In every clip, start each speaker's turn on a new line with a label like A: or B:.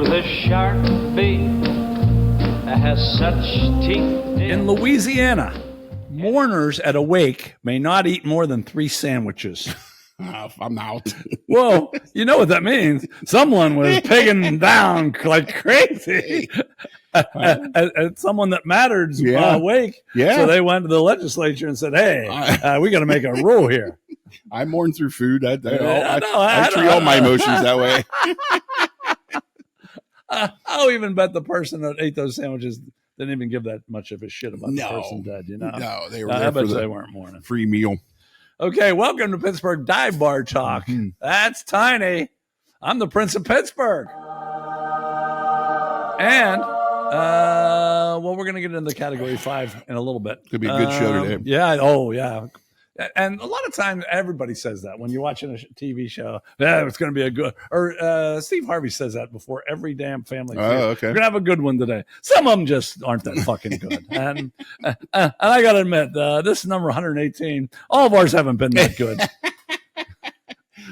A: with a sharp beak has such teeth.
B: In Louisiana, mourners at a wake may not eat more than 3 sandwiches.
C: I'm out.
B: Whoa, you know what that means? Someone was pigging down like crazy at someone that mattered wake.
C: Yeah.
B: So they went to the legislature and said, hey, we got to make a rule here.
C: I mourn through food. I
B: I
C: treat all my emotions that way.
B: I'll even bet the person that ate those sandwiches didn't even give that much of a shit about the person dead, you know?
C: No, they were
B: I
C: there
B: bet
C: for
B: they
C: the
B: weren't mourning.
C: free meal.
B: Okay, welcome to Pittsburgh Dive Bar Talk.
C: Mm-hmm.
B: That's Tiny. I'm the Prince of Pittsburgh. And, well, we're going to get into Category 5 in a little bit.
C: Could be a good show today.
B: Yeah, oh, yeah. And a lot of times, everybody says that when you're watching a TV show. Yeah, it's going to be a good. Or Steve Harvey says that before every damn family.
C: Oh, okay.
B: We're going to have a good one today. Some of them just aren't that fucking good. And I got to admit, this is number 118. All of ours haven't been that good.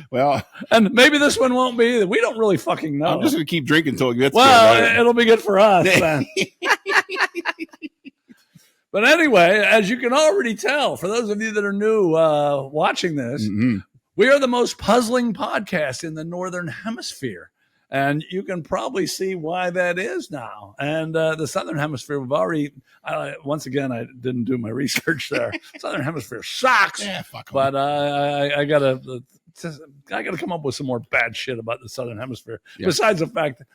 C: Well,
B: and maybe this one won't be either. We don't really fucking know.
C: I'm just going to keep drinking until it gets
B: good. It'll be good for us. But anyway, as you can already tell, for those of you that are new watching this, we are the most puzzling podcast in the Northern Hemisphere. And you can probably see why that is now. And the Southern Hemisphere, we've already, once again, I didn't do my research there. Southern Hemisphere sucks.
C: Yeah, fuck 'em.
B: But I got to come up with some more bad shit about the Southern Hemisphere. Yeah. Besides the fact that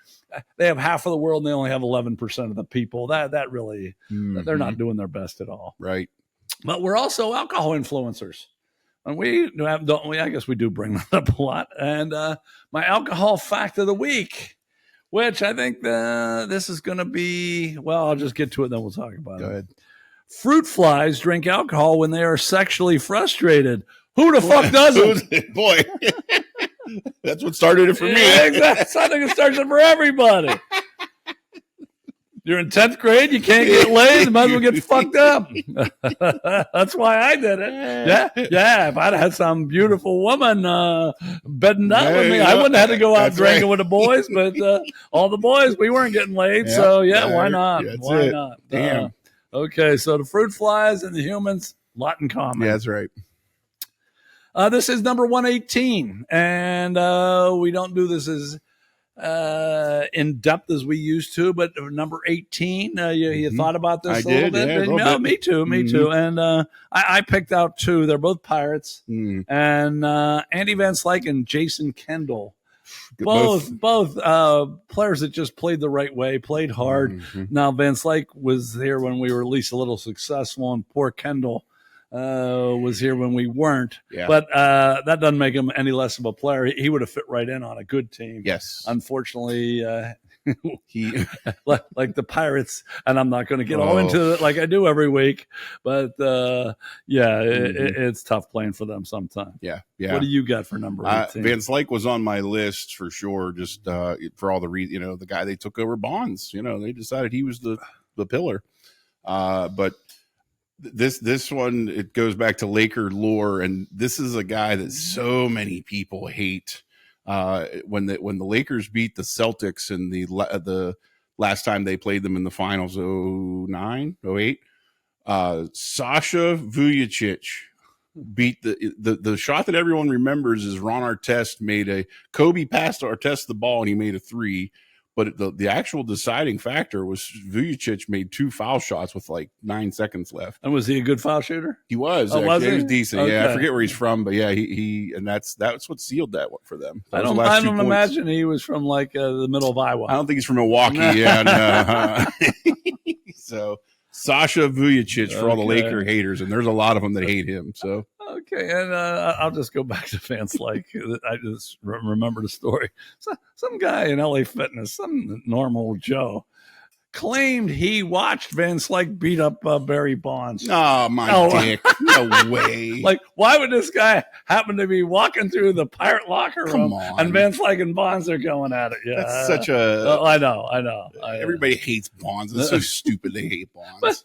B: they have half of the world and they only have 11% of the people. That really, they're not doing their best at all.
C: Right.
B: But we're also alcohol influencers. And we have, don't we? I guess we do bring that up a lot. And my alcohol fact of the week, which I think this is going to be, well, I'll just get to it and then we'll talk about it.
C: Go ahead.
B: Fruit flies drink alcohol when they are sexually frustrated. Who the fuck doesn't?
C: Boy, that's what started it for me.
B: Yeah, exactly. I think it starts it for everybody. You're in 10th grade, you can't get laid, you might as well get fucked up. That's why I did it. Yeah. If I'd had some beautiful woman bedding down with me, I wouldn't have had to go out drinking with the boys, but all the boys, we weren't getting laid. Yeah. So, why not? Why not?
C: Damn.
B: Okay, so the fruit flies and the humans, a lot in common.
C: Yeah, that's right.
B: This is number 118, and we don't do this as in depth as we used to, but number 18, you thought about this a little bit?
C: Yeah, a little bit.
B: Me too. And I picked out 2. They're both pirates, and Andy Van Slyke and Jason Kendall. Both players that just played the right way, played hard. Now, Van Slyke was here when we were at least a little successful, and poor Kendall was here when we weren't.
C: Yeah.
B: But that doesn't make him any less of a player. He would have fit right in on a good team.
C: Yes.
B: Unfortunately, he like the Pirates, and I'm not going to get all into it like I do every week, but it's tough playing for them sometimes.
C: Yeah.
B: What do you got for number 18?
C: Van Slyke was on my list for sure, just for all the reasons, the guy they took over Bonds, they decided he was the pillar. But this one, it goes back to Laker lore, and this is a guy that so many people hate. When the Lakers beat the Celtics in the last time they played them in the finals, 09, 08, Sasha Vujacic beat the shot that everyone remembers is Ron Artest Kobe passed Artest the ball and he made a 3. But the actual deciding factor was Vujacic made 2 foul shots with like 9 seconds left.
B: And was he a good foul shooter?
C: He was.
B: Oh, was he?
C: He was decent.
B: Okay.
C: Yeah, I forget where he's from, but yeah, and that's what sealed that one for them.
B: I don't imagine he was from like the middle of Iowa.
C: I don't think he's from Milwaukee. Yeah, no. So Sasha Vujacic for all the Laker haters, and there's a lot of them that hate him. So.
B: Okay, and I'll just go back to Van Slyke. I just remember the story. Some guy in LA Fitness, some normal Joe, claimed he watched Van Slyke beat up Barry Bonds.
C: Oh, my dick. No way.
B: Like, why would this guy happen to be walking through the Pirate locker room and Van Slyke and Bonds are going at it? Yeah,
C: that's such a...
B: I know.
C: Everybody hates Bonds. It's so stupid they hate Bonds.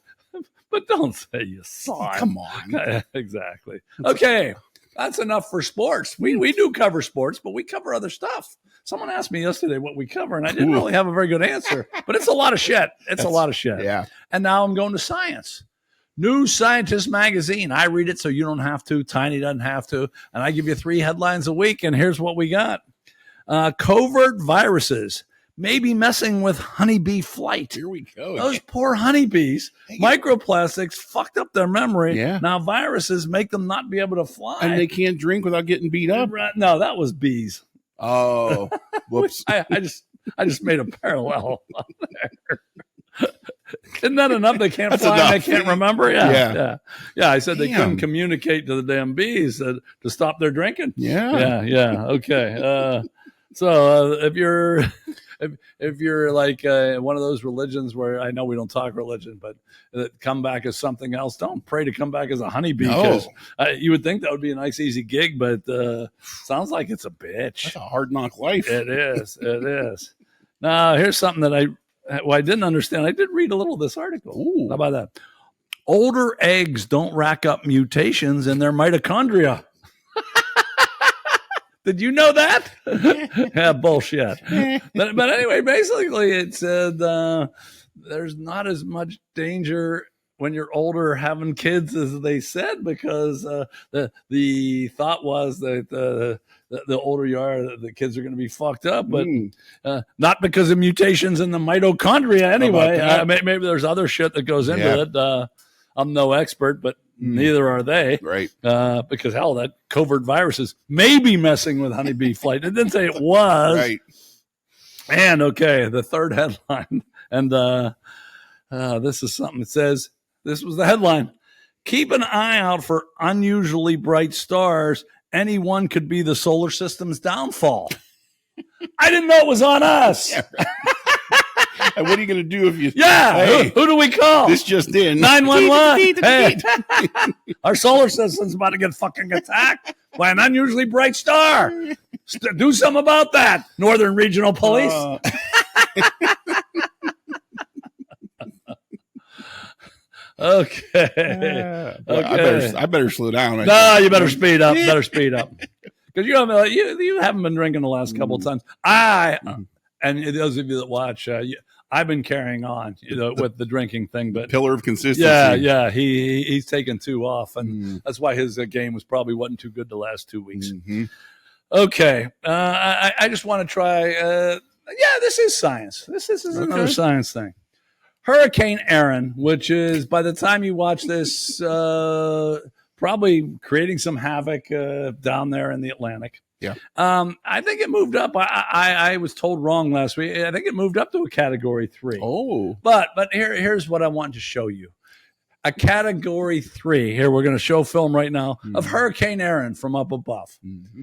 B: But don't say you saw it.
C: Come on.
B: Exactly. Okay. That's enough for sports. We do cover sports, but we cover other stuff. Someone asked me yesterday what we cover, and I didn't really have a very good answer. But it's a lot of shit. It's a lot of shit.
C: Yeah.
B: And now I'm going to science. New Scientist magazine. I read it so you don't have to. Tiny doesn't have to. And I give you 3 headlines a week, and here's what we got. Covert viruses may be messing with honeybee flight.
C: Here we go.
B: Those poor honeybees, microplastics fucked up their memory.
C: Yeah.
B: Now viruses make them not be able to fly.
C: And they can't drink without getting beat up.
B: No, that was bees.
C: Oh, whoops.
B: I just made a parallel on there. Isn't that enough? They can't fly and they can't remember? Yeah. I said they couldn't communicate to the damn bees to stop their drinking.
C: Yeah.
B: Okay. So if you're like one of those religions where I know we don't talk religion, but come back as something else, don't pray to come back as a honeybee, because you would think that would be a nice, easy gig, but sounds like it's a bitch.
C: That's a hard knock life.
B: It is. It is. Now, here's something that I didn't understand. I did read a little of this article.
C: Ooh.
B: How about that? Older eggs don't rack up mutations in their mitochondria. Did you know that? Yeah, bullshit. But anyway, basically it said there's not as much danger when you're older having kids as they said, because the thought was that the older you are, the kids are going to be fucked up, but not because of mutations in the mitochondria anyway. Maybe there's other shit that goes into it. I'm no expert, but neither are they.
C: Right.
B: Because hell, that covert viruses may be messing with honeybee flight. It didn't say it was.
C: Right.
B: And okay, the third headline, and this is something that says, this was the headline: keep an eye out for unusually bright stars. Anyone could be the solar system's downfall. I didn't know it was on us.
C: Yeah, right. And what are you going to do if you...
B: Yeah, hey, who do we call?
C: This just in.
B: 911. Hey, our solar system's about to get fucking attacked by an unusually bright star. Do something about that, Northern Regional Police. Okay.
C: I better slow down.
B: No, you better speed up. Because you haven't been drinking the last couple of times. And those of you that watch, I've been carrying on, with the drinking thing. But
C: pillar of consistency.
B: Yeah. He's taken 2 off, and that's why his game wasn't too good the last 2 weeks.
C: Mm-hmm.
B: Okay, I just want to try. This is science. This is another science thing. Hurricane Erin, which is, by the time you watch this, probably creating some havoc down there in the Atlantic.
C: Yeah.
B: I think it moved up. I was told wrong last week. I think it moved up to a category 3.
C: Oh.
B: But here's what I want to show you. A category 3. Here, we're going to show film right now of Hurricane Erin from up above. Mm-hmm.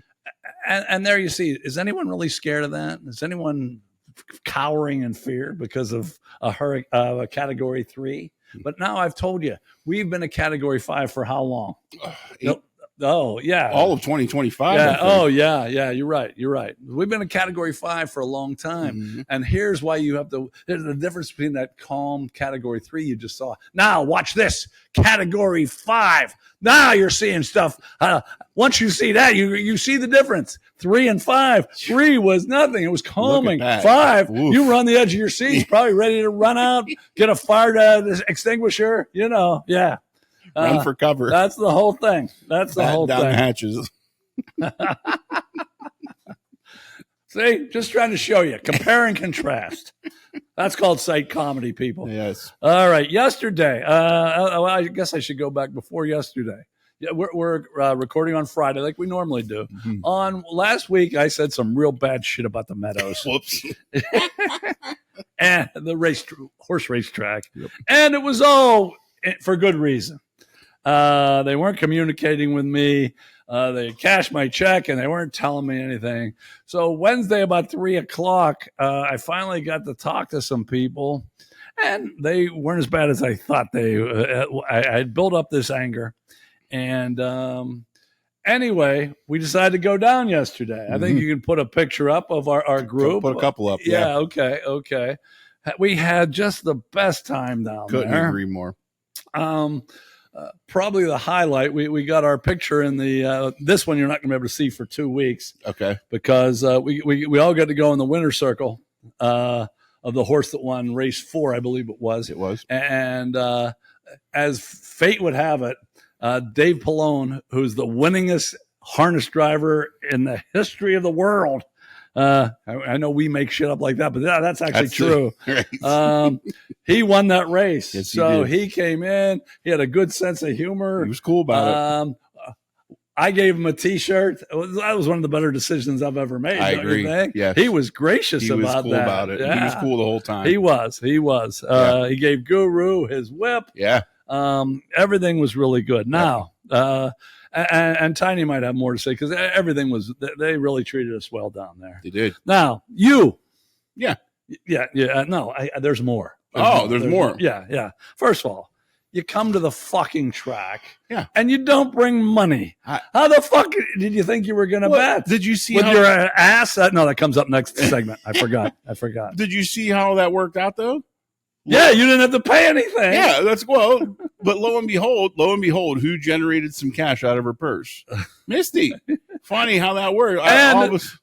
B: And there you see, is anyone really scared of that? Is anyone cowering in fear because of a category 3? But now I've told you, we've been a category 5 for how long? Oh, yeah.
C: All of 2025.
B: Yeah. Oh, yeah. You're right. We've been in category 5 for a long time. Mm-hmm. And here's why there's the difference between that calm category 3 you just saw. Now watch this category 5. Now you're seeing stuff. Once you see that, you see the difference. 3 and 5. 3 was nothing. It was calming. 5, oof. You were on the edge of your seats, probably ready to run out, get a fire extinguisher, yeah.
C: Run for cover.
B: That's the whole thing. Down
C: the hatches.
B: See, just trying to show you. Compare and contrast. That's called sight comedy, people.
C: Yes.
B: All right. Yesterday, I guess I should go back before yesterday. Yeah, we're recording on Friday like we normally do. Mm-hmm. On last week, I said some real bad shit about the Meadows.
C: Whoops.
B: And the horse race track. Yep. And it was all for good reason. They weren't communicating with me. They cashed my check and they weren't telling me anything. So Wednesday, about 3:00, I finally got to talk to some people, and they weren't as bad as I thought. I had built up this anger, and anyway, we decided to go down yesterday. Mm-hmm. I think you can put a picture up of our group.
C: Put a couple up.
B: Yeah. Okay. We had just the best time down there.
C: Couldn't agree more.
B: probably the highlight. We got our picture in the this one you're not going to be able to see for 2 weeks.
C: Okay.
B: Because we all got to go in the winner's circle of the horse that won race 4, I believe it was.
C: It was.
B: And as fate would have it, Dave Pallone, who's the winningest harness driver in the history of the world. I know we make shit up like that, but that's actually true.
C: Right.
B: He won that race.
C: Yes,
B: so
C: he
B: he came in. He had a good sense of humor.
C: He was cool about it.
B: I gave him a T-shirt. That was one of the better decisions I've ever made.
C: I agree.
B: Yeah, he was gracious
C: he was
B: about
C: cool
B: that.
C: about it.
B: Yeah.
C: He was cool the whole time.
B: He was.
C: Yeah.
B: He gave Guru his whip.
C: Yeah.
B: Everything was really good. Now, and Tiny might have more to say because everything was. They really treated us well down there.
C: They did.
B: Now you.
C: Yeah.
B: No, there's more.
C: There's more.
B: Yeah. First of all, you come to the fucking track,
C: and
B: you don't bring money. How the fuck did you think you were going to bet?
C: Did you see
B: with your ass? No, that comes up next segment. I forgot.
C: Did you see how that worked out though?
B: Yeah, you didn't have to pay anything.
C: Yeah, but lo and behold, who generated some cash out of her purse? Misty. Funny how that worked.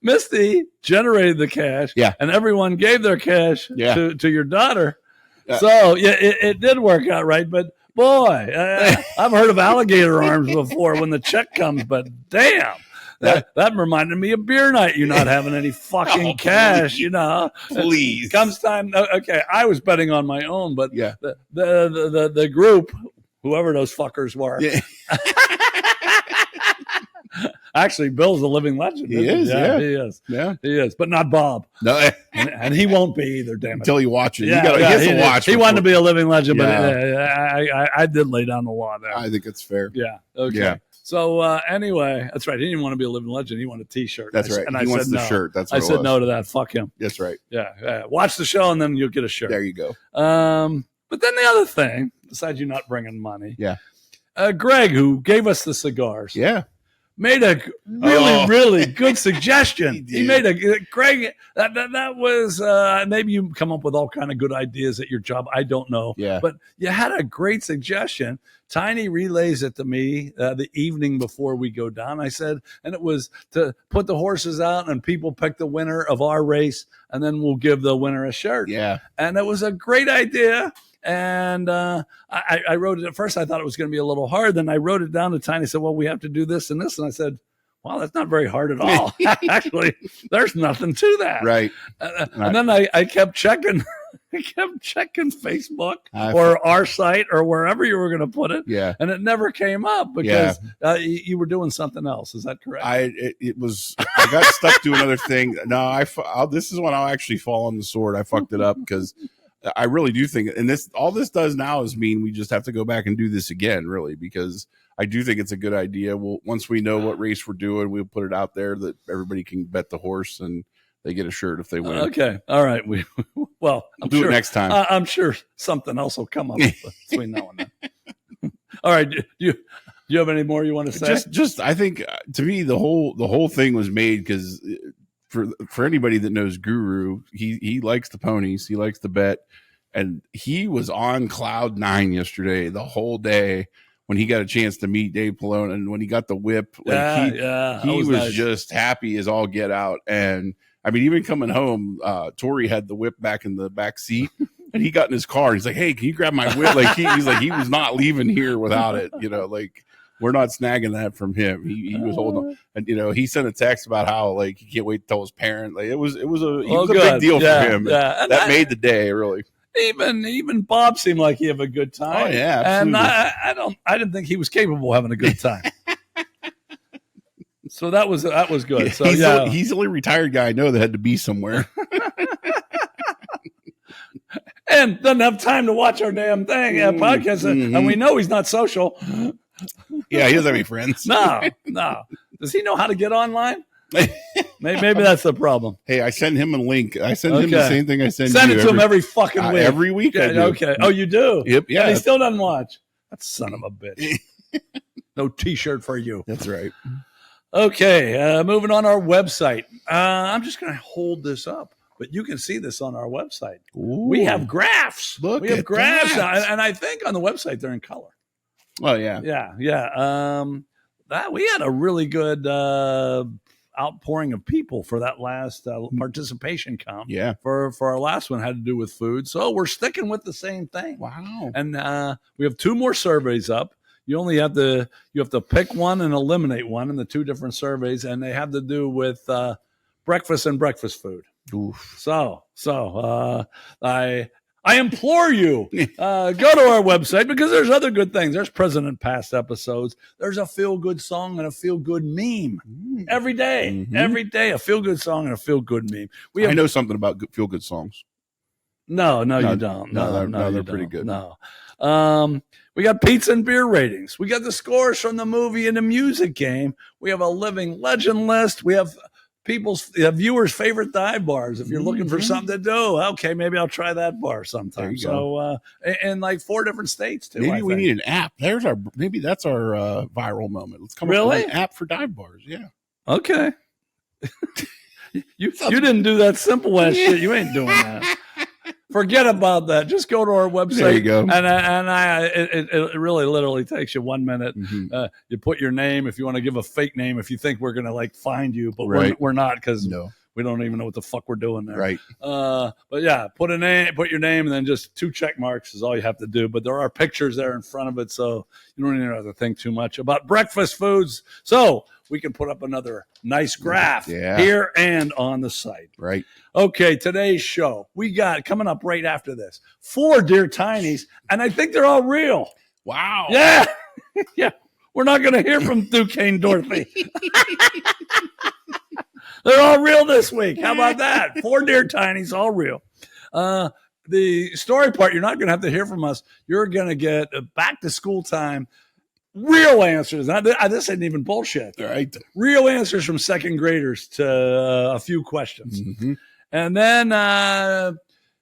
B: Misty generated the cash.
C: Yeah,
B: and everyone gave their cash to your daughter. So it did work out right, but. Boy, I've heard of alligator arms before when the check comes, but damn, that reminded me of beer night. You not having any fucking cash,
C: Please.
B: Comes time. Okay, I was betting on my own, but the group, whoever those fuckers were.
C: Yeah.
B: Actually, Bill's a living legend.
C: He is. Yeah,
B: he is.
C: Yeah,
B: he is, but not Bob.
C: No,
B: and he won't be either. Damn it!
C: Until you watch it,
B: he
C: has to watch.
B: He wanted to be a living legend, but I did lay down the law there.
C: I think it's fair.
B: Yeah. Okay.
C: Yeah.
B: So anyway, that's right. He didn't want to be a living legend. He wanted a T-shirt.
C: That's right.
B: And
C: he wants the shirt. That's what
B: I said no to that. Fuck him.
C: That's right.
B: Yeah. Watch the show and then you'll get a shirt.
C: There you go.
B: But then the other thing, besides you not bringing money, Greg, who gave us the cigars, made a really good suggestion. He made Greg. That was maybe you come up with all kind of good ideas at your job. I don't know.
C: Yeah.
B: But you had a great suggestion. Tiny relays it to me the evening before we go down. I said, and it was to put the horses out and people pick the winner of our race, and then we'll give the winner a shirt.
C: Yeah.
B: And it was a great idea. And I wrote it at first. I thought it was going to be a little hard. Then I wrote it down to Tiny. Said, well, we have to do this and this. And I said, wow, that's not very hard at all. Actually, there's nothing to that.
C: Right.
B: And then I kept checking. I kept checking Facebook or our site or wherever you were going to put it.
C: Yeah.
B: And it never came up because you were doing something else. Is that correct?
C: I got stuck doing another thing. No, this is when I'll actually fall on the sword. I fucked it up because I really do think, and all this does now is mean we just have to go back and do this again, really, because I do think it's a good idea. Once we know what race we're doing, we'll put it out there that everybody can bet the horse and they get a shirt if they win.
B: Okay. All right. We'll
C: do it next time.
B: I'm sure something else will come up between now and then. All right. Do you have any more you want to say?
C: Just I think to me the whole thing was made because for anybody that knows Guru, he likes the ponies, he likes to bet, and he was on cloud 9 yesterday the whole day when he got a chance to meet Dave Pallone, and when he got the whip, he was nice. Just happy as all get out. And I mean, even coming home, Tori had the whip back in the back seat, and he got in his car. He's like, "Hey, can you grab my whip?" Like he's like, he was not leaving here without it. Like we're not snagging that from him. He was holding on. And he sent a text about how like he can't wait to tell his parent. Like it was a big deal for him. Yeah. That made the day really.
B: Even Bob seemed like he had a good time.
C: Oh yeah, absolutely.
B: And I didn't think he was capable of having a good time. So that was good. So
C: he's the only retired guy I know that had to be somewhere.
B: And doesn't have time to watch our damn thing podcast. Mm-hmm. And we know he's not social.
C: Yeah, he doesn't have any friends.
B: No. Does he know how to get online? Maybe that's the problem.
C: Hey, I send him a link. I send him the same thing I send
B: it to him every fucking week.
C: Every week I do.
B: Okay. Oh, you do?
C: Yep. Yeah.
B: And he still doesn't watch. That son of a bitch. No T-shirt for you.
C: That's right.
B: Okay. Moving on our website. I'm just going to hold this up, but you can see this on our website.
C: Ooh.
B: We have graphs.
C: Look,
B: we have graphs,
C: that.
B: and I think on the website they're in color.
C: Oh yeah.
B: Yeah. That we had a really good outpouring of people for that last participation count.
C: Yeah.
B: For our last one had to do with food. So we're sticking with the same thing.
C: Wow.
B: And we have 2 more surveys up. You only have to pick one and eliminate one in the 2 different surveys, and they have to do with breakfast and breakfast food.
C: Oof.
B: So I implore you, go to our website, because there's other good things. There's President Past episodes. There's a feel-good song and a feel-good meme every day.
C: Mm-hmm.
B: Every day, a feel-good song and a feel-good meme.
C: I know something about feel-good songs.
B: No, you don't.
C: No,
B: No,
C: they're
B: you
C: pretty
B: don't.
C: good.
B: No. We got pizza and beer ratings. We got the scores from the movie and the music game. We have a living legend list. We have viewers' favorite dive bars. If you're looking for something to do, okay, maybe I'll try that bar sometime. So, in like 4 different states too.
C: Maybe we need an app. Maybe that's our viral moment. Let's come up with an app for dive bars. Yeah.
B: Okay. You didn't do that simple ass shit. You ain't doing that. Forget about that. Just go to our website.
C: There you go.
B: And it really literally takes you 1 minute.
C: Mm-hmm.
B: You put your name if you want to give a fake name, if you think we're going to like find you, but we're not, because we don't even know what the fuck we're doing there.
C: Right.
B: But yeah, put your name, and then just 2 check marks is all you have to do. But there are pictures there in front of it, so you don't even have to think too much about breakfast foods. So we can put up another nice graph here and on the site.
C: Right.
B: Okay, today's show, we got coming up right after this 4 dear tinies, and I think they're all real.
C: Wow.
B: Yeah. Yeah. We're not going to hear from Duquesne Dorothy. They're all real this week. How about that? 4 dear tinies, all real. The story part, you're not going to have to hear from us. You're going to get back to school time. Real answers. Now, this isn't even bullshit.
C: Right.
B: Real answers from 2nd graders to a few questions.
C: Mm-hmm.
B: And then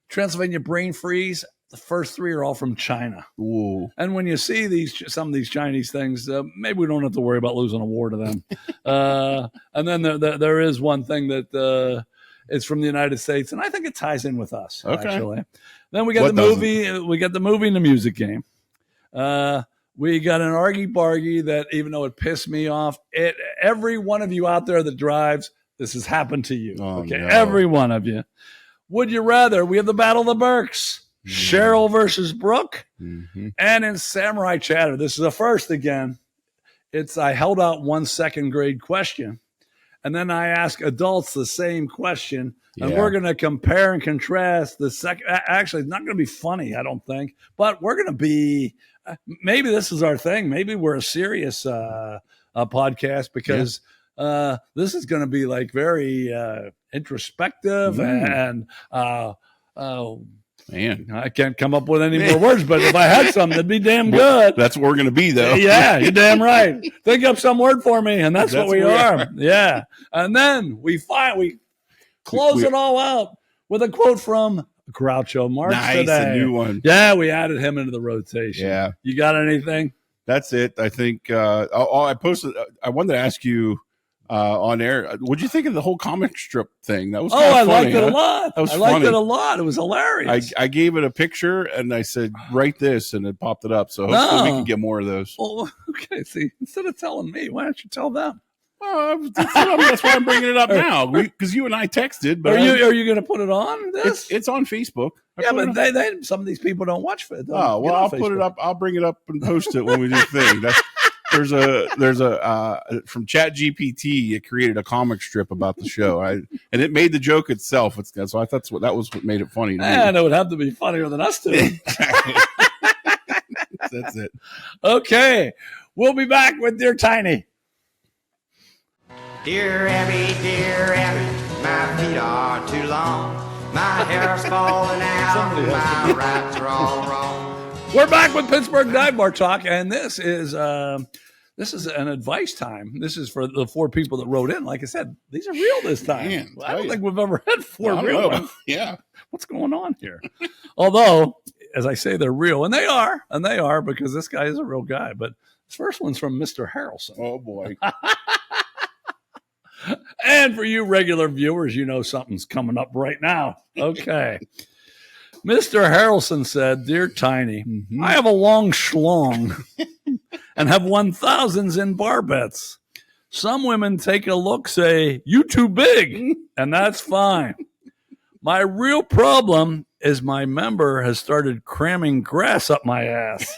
B: Transylvania brain freeze. The first 3 are all from China.
C: Ooh.
B: And when you see some of these Chinese things, maybe we don't have to worry about losing a war to them. And then there is one thing that is from the United States, and I think it ties in with us.
C: Okay.
B: Actually. Then we got the movie. We got the movie and the music game. We got an Argy Bargy that, even though it pissed me off, every one of you out there that drives, this has happened to you.
C: Oh,
B: okay,
C: no.
B: Every one of you. Would you rather? We have the Battle of the Burks. Cheryl versus Brooke.
C: Mm-hmm.
B: And in Samurai Chatter, this is a first again. I held out 1 2nd grade question, and then I ask adults the same question, and we're going to compare and contrast the second. Actually, it's not going to be funny, I don't think, but we're going to be. Maybe this is our thing. Maybe we're a serious podcast, because this is going to be like very introspective and. Man, I can't come up with any more words, but if I had some, that'd be damn good.
C: That's what we're going to be, though.
B: Yeah, you're damn right. Think up some word for me, and that's what we are. Yeah. And then we close it all out with a quote from Groucho Marx today.
C: A new one.
B: Yeah, we added him into the rotation.
C: Yeah.
B: You got anything?
C: That's it. I think I posted. I wanted to ask you on air. What'd you think of the whole comic strip thing? That was
B: I
C: funny,
B: liked it a lot.
C: That was
B: liked
C: funny.
B: it a lot. It was hilarious.
C: I gave it a picture and I said, write this, and it popped it up. So hopefully we can get more of those.
B: Well, okay. See, instead of telling me, why don't you tell them?
C: Well, that's why I'm bringing it up now, because you and I texted. But
B: are you going to put it on this?
C: It's on Facebook.
B: But some of these people don't watch it.
C: I'll put it up. I'll bring it up and post it when we do the thing. There's a from ChatGPT. It created a comic strip about the show, and it made the joke itself. So I thought that was what made it funny to me.
B: And it would have to be funnier than us two.
C: That's it.
B: Okay, we'll be back with Dear Tiny.
D: Dear Abby, my feet are too long. My hair's falling out. My rights are all wrong.
B: We're back with Pittsburgh Dive Bar Talk, and this is an advice time. This is for the 4 people that wrote in. Like I said, these are real this time.
C: Man,
B: I don't think we've ever had 4 real ones.
C: Yeah.
B: What's going on here? Although, as I say, they're real, and they are because this guy is a real guy. But this first one's from Mr. Harrelson.
C: Oh boy.
B: And for you regular viewers, you know something's coming up right now. Okay. Mr. Harrelson said, Dear Tiny, I have a long schlong. and have won thousands in bar bets. Some women take a look, say, "You too big," and that's fine. My real problem is my member has started cramming grass up my ass.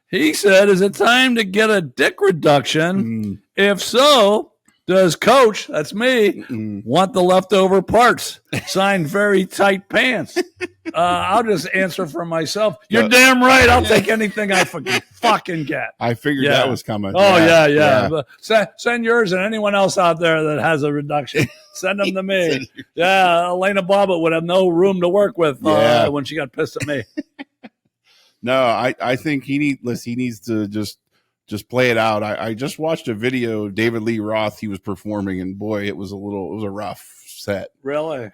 B: He said, "Is it time to get a dick reduction? If so, does Coach," that's me, "want the leftover parts? Signed, very tight pants." I'll just answer for myself. You're damn right. I'll take anything I fucking get.
C: I figured that was coming.
B: Oh, yeah. Send yours and anyone else out there that has a reduction. Send them to me. Yeah, Elena Bobbitt would have no room to work with when she got pissed at me.
C: No, I think he needs to just play it out. I just watched a video of David Lee Roth. He was performing, and boy, it was a rough set.
B: Really?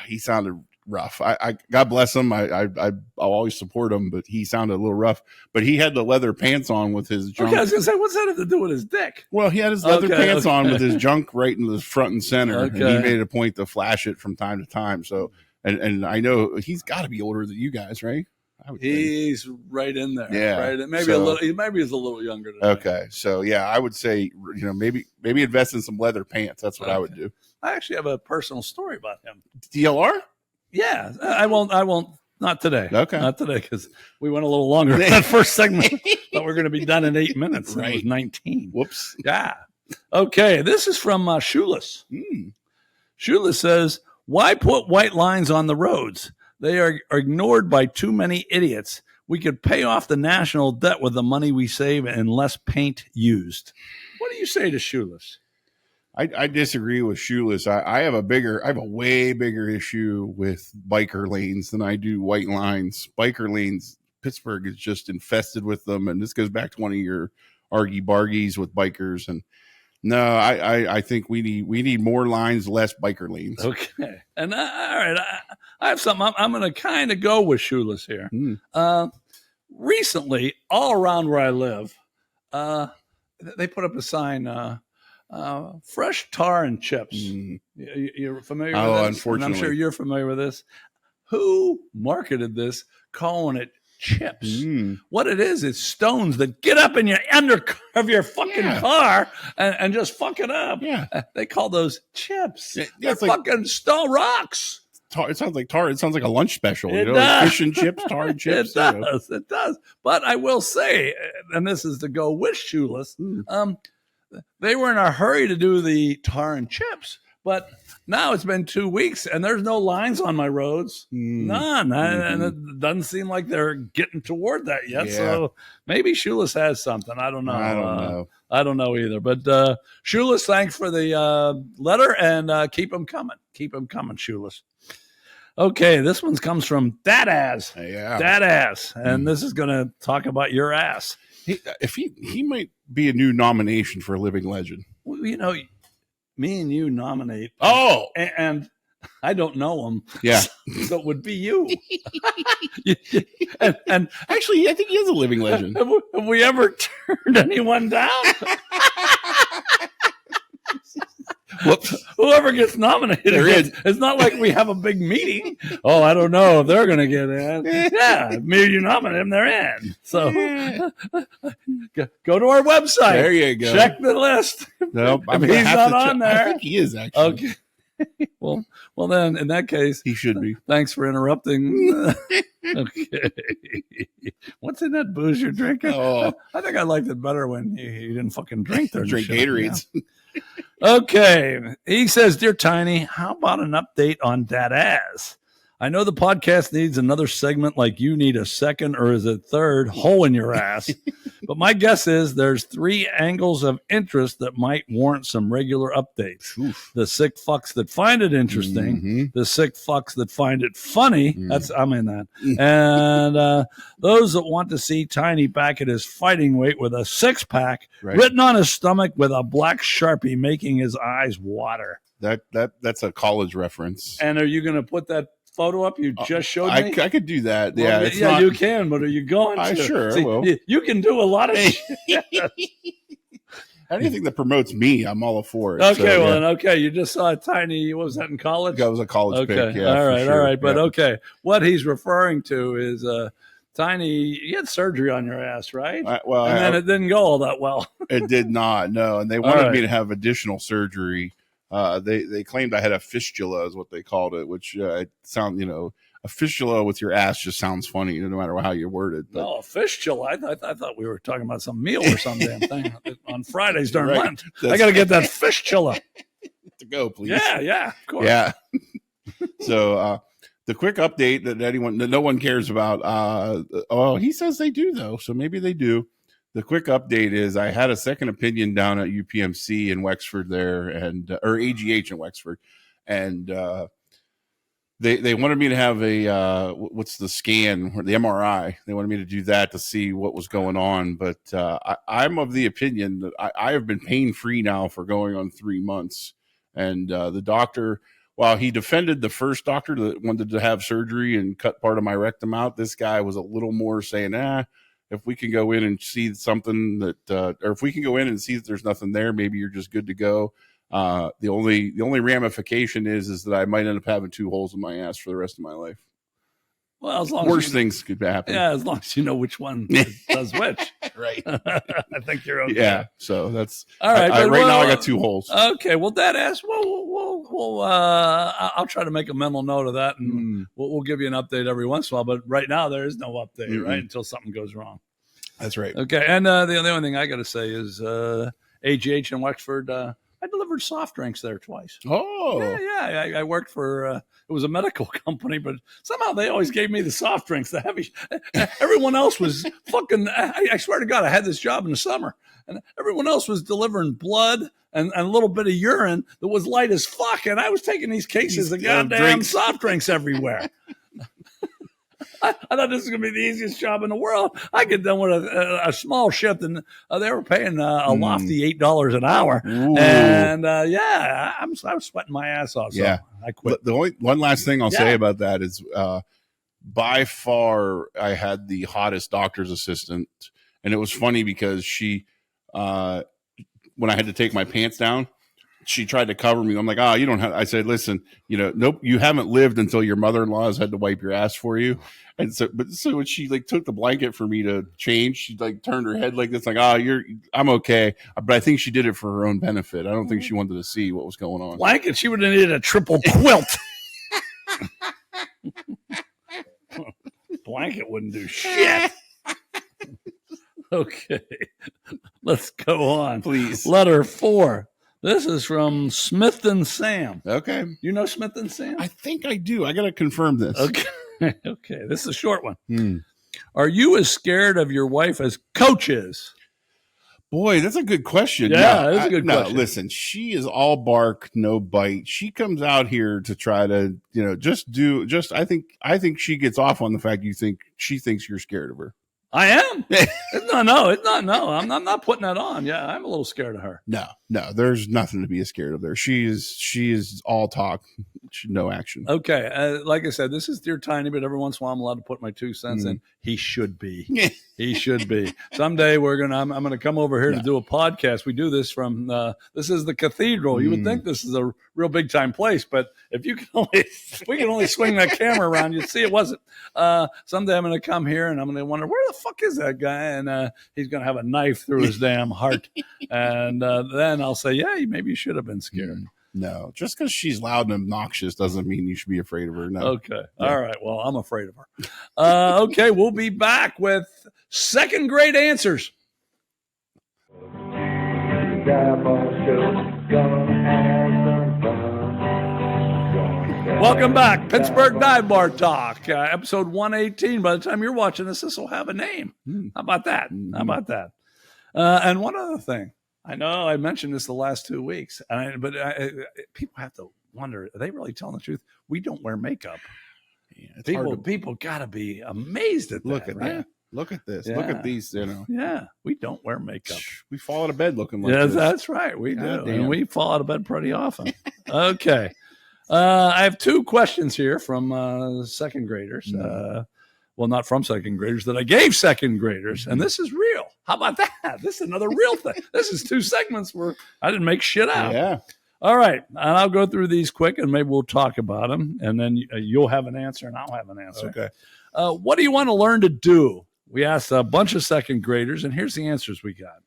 C: He sounded rough. I God bless him. I'll always support him, but he sounded a little rough. But he had the leather pants on with his junk.
B: Okay, I was gonna say, what's that have to do with his dick?
C: Well, he had his leather pants on with his junk right in the front and center, and he made it a point to flash it from time to time. So, and I know he's got to be older than you guys, right?
B: He's right in there.
C: Yeah,
B: right. Maybe a little. Maybe he's a little younger than
C: okay, so yeah, I would say maybe invest in some leather pants. That's what I would do.
B: I actually have a personal story about him.
C: DLR?
B: Yeah, I won't. Not today.
C: Okay,
B: not today because we went a little longer than that first segment. But we're going to be done in 8 minutes. Right. It was 19.
C: Whoops.
B: Yeah. Okay. This is from Shoeless. Shoeless says, "Why put white lines on the roads? They are ignored by too many idiots. We could pay off the national debt with the money we save and less paint used." What do you say to Shoeless?
C: I disagree with Shoeless. I have a way bigger issue with biker lanes than I do white lines. Biker lanes, Pittsburgh is just infested with them, and this goes back to one of your Argy Bargies with bikers. And no, I think we need more lines, less biker lanes.
B: Okay, and all right, I have something. I'm going to kind of go with Shoeless here. Recently, all around where I live, they put up a sign. Fresh tar and chips. You're familiar with this?
C: Unfortunately.
B: And I'm sure you're familiar with this. Who marketed this calling it chips? What it is, it's stones that get up in your under of your fucking car and just fuck it up. Yeah. They call those chips. They're fucking stone rocks.
C: It sounds like tar. It sounds like a lunch special.
B: It
C: does. Like fish and chips, tar and chips.
B: It does. But I will say, and this is to go with Shoeless, they were in a hurry to do the tar and chips, but now it's been 2 weeks and there's no lines on my roads. None. And it doesn't seem like they're getting toward that yet. Yeah. So maybe Shoeless has something. I don't know. I don't know either. But Shoeless, thanks for the letter and keep them coming. Keep them coming, Shoeless. Okay, this one comes from Dadass. Dadass. And this is going to talk about your ass.
C: He might be a new nomination for a living legend.
B: Well, me and you nominate.
C: Oh,
B: and I don't know him.
C: Yeah,
B: so it would be you.
C: and actually, I think he is a living legend.
B: Have we ever turned anyone down?
C: Whoops.
B: Whoever gets nominated, it's not like we have a big meeting. Oh, I don't know if they're going to get in. Yeah, me or you nominate them, they're in. So go to our website.
C: There you go.
B: Check the list.
C: Nope,
B: if he's not on there.
C: I think he is, actually.
B: Okay. Well, then, in that case,
C: he should be.
B: Thanks for interrupting. Okay. What's in that booze you're drinking?
C: Oh.
B: I think I liked it better when you didn't fucking drink there.
C: Drink Gatorades.
B: Yeah. Okay. He says, "Dear Tiny, how about an update on that ass? I know the podcast needs another segment like you need a second or is it third hole in your ass. But my guess is there's 3 angles of interest that might warrant some regular updates.
C: Oof.
B: The sick fucks that find it interesting, the sick fucks that find it funny. I'm in that. And those that want to see Tiny back at his fighting weight with a 6-pack written on his stomach with a black Sharpie making his eyes water."
C: That's a college reference.
B: And are you going to put that photo up you just showed me?
C: I could do that.
B: Well,
C: yeah,
B: you can, but are you going to?
C: Sure,
B: See,
C: I will.
B: You can do a lot of shit.
C: Anything that promotes me, I'm all for it.
B: Okay, okay. You just saw a Tiny, what was that in college?
C: That was a college pick, yeah.
B: All right. But okay. What he's referring to is Tiny, you had surgery on your ass, right?
C: Well,
B: and then it didn't go all that well.
C: It did not. No, and they wanted me to have additional surgery. They claimed I had a fistula, is what they called it, which sound a fistula with your ass just sounds funny, no matter how you word it. But.
B: No, a fistula. I thought we were talking about some meal or some damn thing on Fridays during Lent. I got to get that fistula
C: to go, please.
B: Yeah, of course.
C: Yeah. So the quick update that no one cares about. He says they do though, so maybe they do. The quick update is I had a second opinion down at UPMC in Wexford there, or AGH in Wexford, and they wanted me to have a what's the scan, or the MRI. They wanted me to do that to see what was going on, but I'm of the opinion that I have been pain free now for going on 3 months, and the doctor. While he defended the first doctor that wanted to have surgery and cut part of my rectum out, this guy was a little more saying, if we can go in and see something that, or if we can go in and see that there's nothing there, maybe you're just good to go. The only ramification is that I might end up having 2 holes in my ass for the rest of my life.
B: Well, as long
C: worse things could happen.
B: Yeah, as long as you know which one does which.
C: Right.
B: I think you're okay.
C: Yeah. So that's
B: all right.
C: Right now I got 2 holes.
B: Okay. Well, that ass. I'll try to make a mental note of that, and we'll give you an update every once in a while. But right now there is no update, right? Until something goes wrong.
C: That's right.
B: Okay. And the only thing I got to say is AGH in Wexford. I delivered soft drinks there twice.
C: Oh,
B: yeah. I worked for it was a medical company, but somehow they always gave me the soft drinks, the heavy. Everyone else was fucking. I swear to God, I had this job in the summer, and everyone else was delivering blood and a little bit of urine that was light as fuck, and I was taking these cases of goddamn soft drinks everywhere. I thought this was going to be the easiest job in the world. I get done with a small shift, and they were paying a lofty $8 an hour. Ooh. And I was sweating my ass off. So I quit.
C: The only one last thing I'll say about that is, by far, I had the hottest doctor's assistant, and it was funny because she, when I had to take my pants down, she tried to cover me. I'm like, you don't have. I said, listen, nope, you haven't lived until your mother-in-law has had to wipe your ass for you. And so when she took the blanket for me to change, she turned her head like this, like, I'm okay. But I think she did it for her own benefit. I don't think she wanted to see what was going on.
B: Blanket, she would have needed a triple quilt. Blanket wouldn't do shit. Okay, let's go on,
C: please.
B: Letter 4. This is from Smith and Sam.
C: Okay.
B: You know Smith and Sam?
C: I think I do. I got to confirm this.
B: Okay. Okay. This is a short one. Are you as scared of your wife as Coach is?
C: Boy, that's a good question.
B: Yeah, that's a good question.
C: No, listen, she is all bark, no bite. She comes out here to try to, I think she gets off on the fact she thinks you're scared of her.
B: I am. It's not. No, I'm not putting that on. Yeah, I'm a little scared of her.
C: No, there's nothing to be scared of there. She is all talk, no action.
B: Okay, like I said, this is Dear Tiny, but every once in a while I'm allowed to put my 2 cents in. He should be. He should be. Someday I'm gonna come over here to do a podcast. We do this from this is the Cathedral. You would think this is a real big time place, but if we can only swing that camera around, you'd see it wasn't. Someday I'm gonna come here and I'm gonna wonder where the fuck is that guy, and he's gonna have a knife through his damn heart, and then I'll say, maybe you should have been scared.
C: No, just because she's loud and obnoxious doesn't mean you should be afraid of her. No.
B: Okay. Yeah. All right. Well, I'm afraid of her. Okay. We'll be back with second grade answers. Welcome back. Pittsburgh Dive Bar Talk, episode 118. By the time you're watching this will have a name. How about that? How about that? And one other thing. I know I mentioned this the last 2 weeks, but people have to wonder, are they really telling the truth? We don't wear makeup. Yeah, people got to be amazed at that.
C: Look at
B: right?
C: that. Look at this.
B: Yeah.
C: Look at these,
B: Yeah, we don't wear makeup.
C: We fall out of bed looking like
B: this.
C: this.
B: That's right. We do. And we fall out of bed pretty often. Okay. I have 2 questions here from second graders. Well, not from second graders, that I gave second graders. And this is real. How about that? This is another real thing. This is 2 segments where I didn't make shit out.
C: Yeah.
B: All right. And I'll go through these quick and maybe we'll talk about them. And then you'll have an answer and I'll have an answer.
C: Okay.
B: What do you want to learn to do? We asked a bunch of second graders, and here's the answers we got.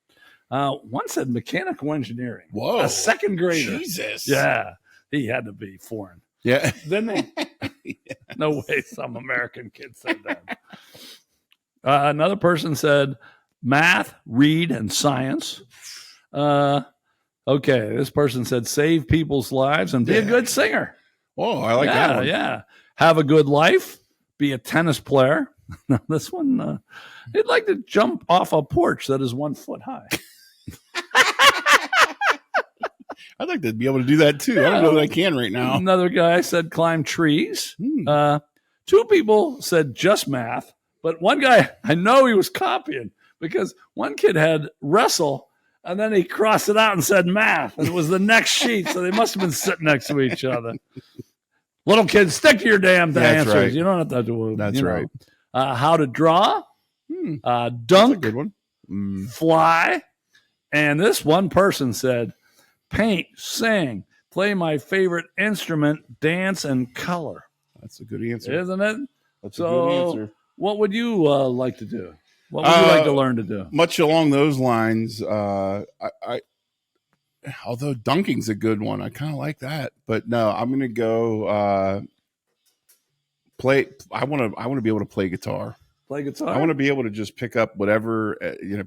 B: One said mechanical engineering.
C: Whoa.
B: A second grader.
C: Jesus.
B: Yeah. He had to be foreign.
C: Yeah.
B: Didn't he? No way some American kid said that. Another person said math, read, and science. Okay, this person said save people's lives and be a good singer.
C: Oh, I like that one.
B: Yeah. Have a good life. Be a tennis player. Now, this one, he'd like to jump off a porch that is 1 foot high.
C: I'd like to be able to do that too. I don't know that I can right now.
B: Another guy said climb trees. 2 people said just math, but one guy, I know he was copying because one kid had wrestle and then he crossed it out and said math, and it was the next sheet, so they must have been sitting next to each other. Little kids, stick to your damn answers.
C: Right.
B: You don't have to do it.
C: That's right.
B: How to draw, dunk,
C: That's a good one.
B: Fly, and this one person said paint, sing, play my favorite instrument, dance, and color.
C: That's a good answer.
B: Isn't it?
C: That's a good answer.
B: What would you like to do? What would you like to learn to do?
C: Much along those lines, I although dunking's a good one, I kind of like that. But no, I'm going to go play. I want to be able to play guitar.
B: Play guitar?
C: I want to be able to just pick up whatever,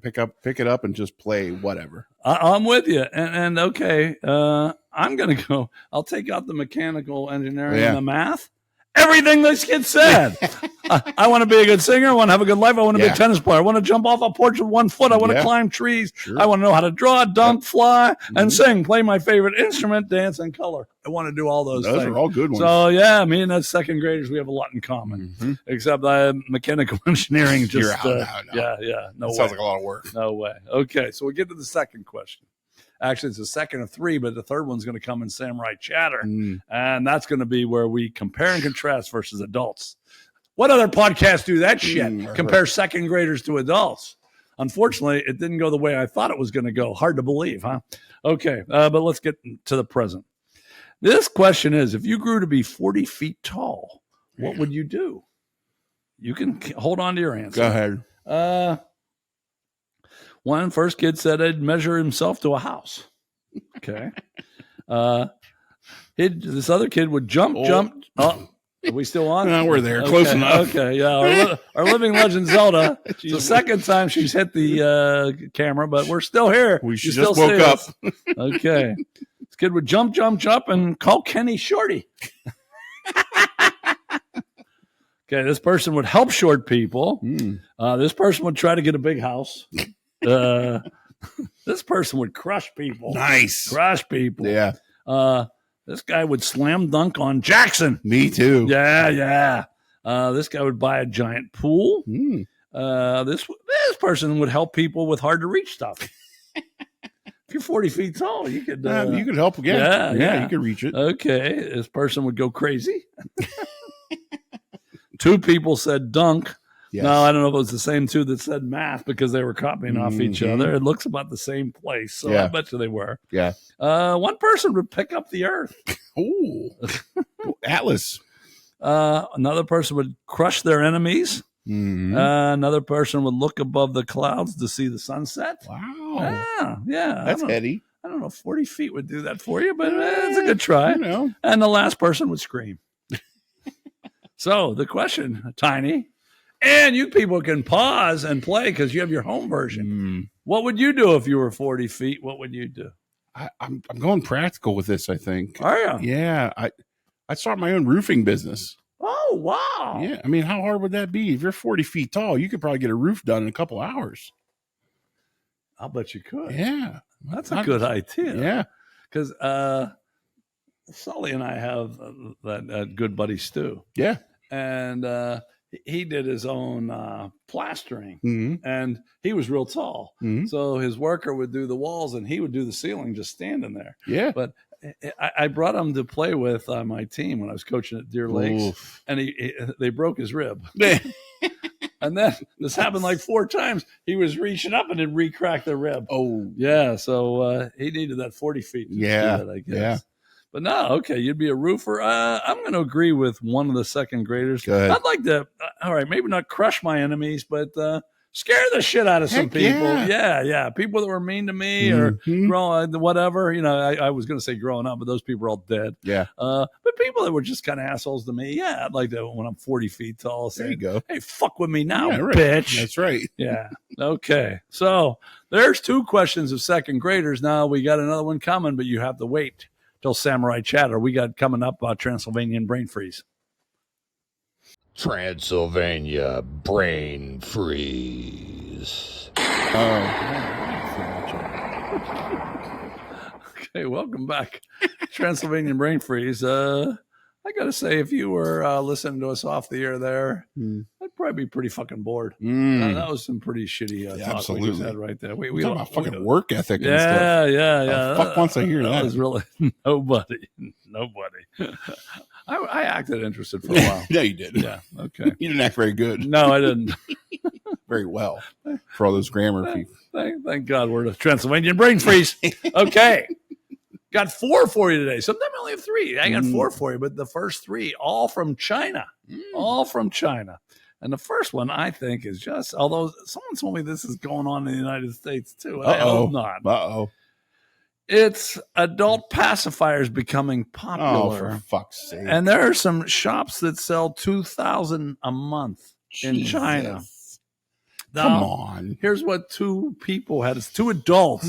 C: pick it up and just play whatever.
B: I'm with you. And okay, I'm going to go. I'll take out the mechanical engineering and the math. Everything this kid said. I want to be a good singer. I want to have a good life. I want to be a tennis player. I want to jump off a porch with 1 foot. I want to climb trees. Sure. I want to know how to draw, dunk, fly, and sing. Play my favorite instrument, dance, and color. I want to do all those things.
C: Those are all good ones.
B: So, yeah, me and that second graders, we have a lot in common. Except mechanical engineering just,
C: You're out.
B: No way.
C: Sounds like a lot of work.
B: No way. Okay, so we get to the second question. Actually, it's the second of 3, but the third one's going to come in Samurai Chatter. And that's going to be where we compare and contrast versus adults. What other podcasts do that shit? Compare second graders to adults. Unfortunately, it didn't go the way I thought it was going to go. Hard to believe, huh? Okay, but let's get to the present. This question is, if you grew to be 40 feet tall, what would you do? You can hold on to your answer.
C: Go ahead.
B: One first kid said I'd measure himself to a house. Okay. This other kid would jump. Oh, are we still on?
C: No, we're there. Close enough.
B: Okay, yeah. Our living legend Zelda. It's the second time she's hit the camera, but we're still here.
C: She just woke up.
B: Okay. This kid would jump, and call Kenny Shorty. Okay, this person would help short people. This person would try to get a big house. This person would crush people.
C: Nice.
B: Crush people.
C: Yeah.
B: This guy would slam dunk on Jackson.
C: Me too.
B: Yeah. This guy would buy a giant pool. This person would help people with hard to reach stuff. If you're 40 feet tall, you could
C: help again. Yeah, you could reach it.
B: Okay. This person would go crazy. 2 people said dunk. Yes. No, I don't know if it was the same 2 that said math because they were copying off each other. It looks about the same place, so I bet you they were.
C: Yeah.
B: One person would pick up the earth.
C: Ooh. Atlas.
B: Another person would crush their enemies. Another person would look above the clouds to see the sunset.
C: Wow.
B: Yeah.
C: That's heady.
B: I don't know if 40 feet would do that for you, but it's a good try. And the last person would scream. So the question, Tiny, and you people can pause and play because you have your home version. What would you do if you were 40 feet? What would you do?
C: I'm going practical with this, I think.
B: Are you?
C: Yeah. I'd start my own roofing business.
B: Oh, wow.
C: Yeah. I mean, how hard would that be? If you're 40 feet tall, you could probably get a roof done in a couple hours.
B: I'll bet you could.
C: Yeah.
B: That's a good idea.
C: Yeah.
B: Because Sully and I have that good buddy Stu.
C: Yeah.
B: And he did his own plastering, and he was real tall. So his worker would do the walls, and he would do the ceiling just standing there.
C: Yeah.
B: But I brought him to play with my team when I was coaching at Deer Lakes, and they broke his rib. And then this happened like 4 times. He was reaching up and it re-cracked the rib.
C: Oh.
B: Yeah. So he needed that 40 feet to do that, I guess.
C: Yeah.
B: But no, okay, you'd be a roofer. I'm going to agree with one of the second graders.
C: Go ahead.
B: I'd like to, all right, maybe not crush my enemies, but scare the shit out of some
C: Heck
B: people.
C: yeah.
B: Yeah. People that were mean to me or whatever. You know, I was going to say growing up, but those people are all dead.
C: Yeah.
B: But people that were just kind of assholes to me, yeah, I'd like to, when I'm 40 feet tall, say,
C: There you go.
B: hey, fuck with me now,
C: Yeah, right.
B: bitch.
C: That's right.
B: Yeah. Okay. So there's 2 questions of second graders. Now we got another one coming, but you have to wait till Samurai Chatter. We got coming up Transylvanian Brain Freeze.
E: Transylvania Brain Freeze.
B: Okay, welcome back. Transylvanian Brain Freeze. I got to say, if you were listening to us off the air there, I'd probably be pretty fucking bored. That was some pretty shitty talk
C: absolutely.
B: we just had right there. We
C: talking about fucking work ethic and
B: yeah,
C: stuff.
B: yeah.
C: Fuck wants to hear that.
B: Was really nobody. I acted interested for a while.
C: No, you didn't.
B: Yeah, okay.
C: You didn't act very good.
B: No, I didn't.
C: Very well for all those grammar people.
B: Thank God we're the Transylvanian Brain Freeze. Okay. Got 4 for you today. Sometimes I only have 3. I got 4 for you, but the first 3, all from China. All from China. And the first one, I think, is just, although someone told me this is going on in the United States, too. I hope not.
C: Uh-oh.
B: It's adult pacifiers becoming popular.
C: Oh, for fuck's sake.
B: And there are some shops that sell 2,000 a month in China. Now,
C: Come on.
B: Here's what 2 people had. It's 2 adults.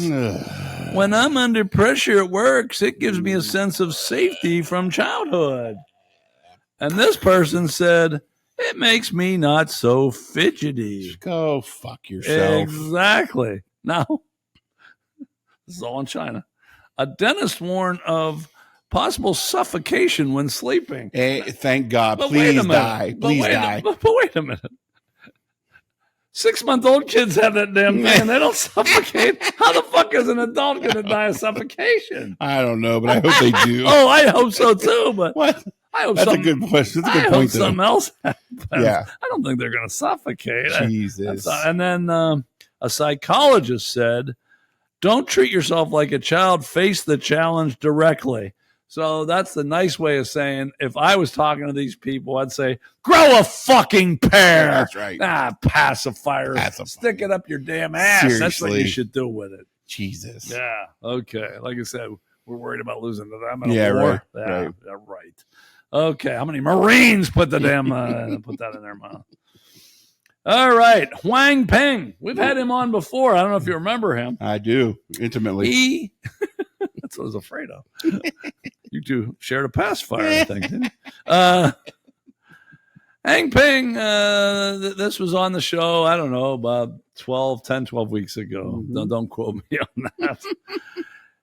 B: When I'm under pressure at work, it gives me a sense of safety from childhood. And this person said, it makes me not so fidgety.
C: Go fuck yourself.
B: Exactly. Now, this is all in China. A dentist warned of possible suffocation when sleeping.
C: Hey, thank God.
B: But wait a
C: Please
B: minute.
C: die. Please die.
B: But wait a minute. 6-month-old kids have that damn thing and they don't suffocate. How the fuck is an adult going to die of suffocation?
C: I don't know, but I hope they do.
B: Oh, I hope so too. But
C: What?
B: I hope
C: That's a good question. That's a good
B: I
C: point,
B: hope something
C: though.
B: else happens.
C: Yeah.
B: I don't think they're going to suffocate.
C: Jesus.
B: And then a psychologist said, don't treat yourself like a child. Face the challenge directly. So that's the nice way of saying, if I was talking to these people, I'd say, grow a fucking pair.
C: Yeah, that's right.
B: Pacifier. Stick it up your damn ass.
C: Seriously.
B: That's what you should do with it.
C: Jesus.
B: Yeah. Okay. Like I said, we're worried about losing to them in a
C: Yeah,
B: war.
C: right.
B: Yeah, right. Okay. How many Marines put the damn put that in their mouth? All right. Huang Peng. We've had him on before. I don't know if you remember him.
C: I do. Intimately.
B: That's what I was afraid of. You 2 shared a pacifier, I think. Didn't you? Hang Peng, this was on the show, I don't know, about 12 weeks ago. Don't quote me on that.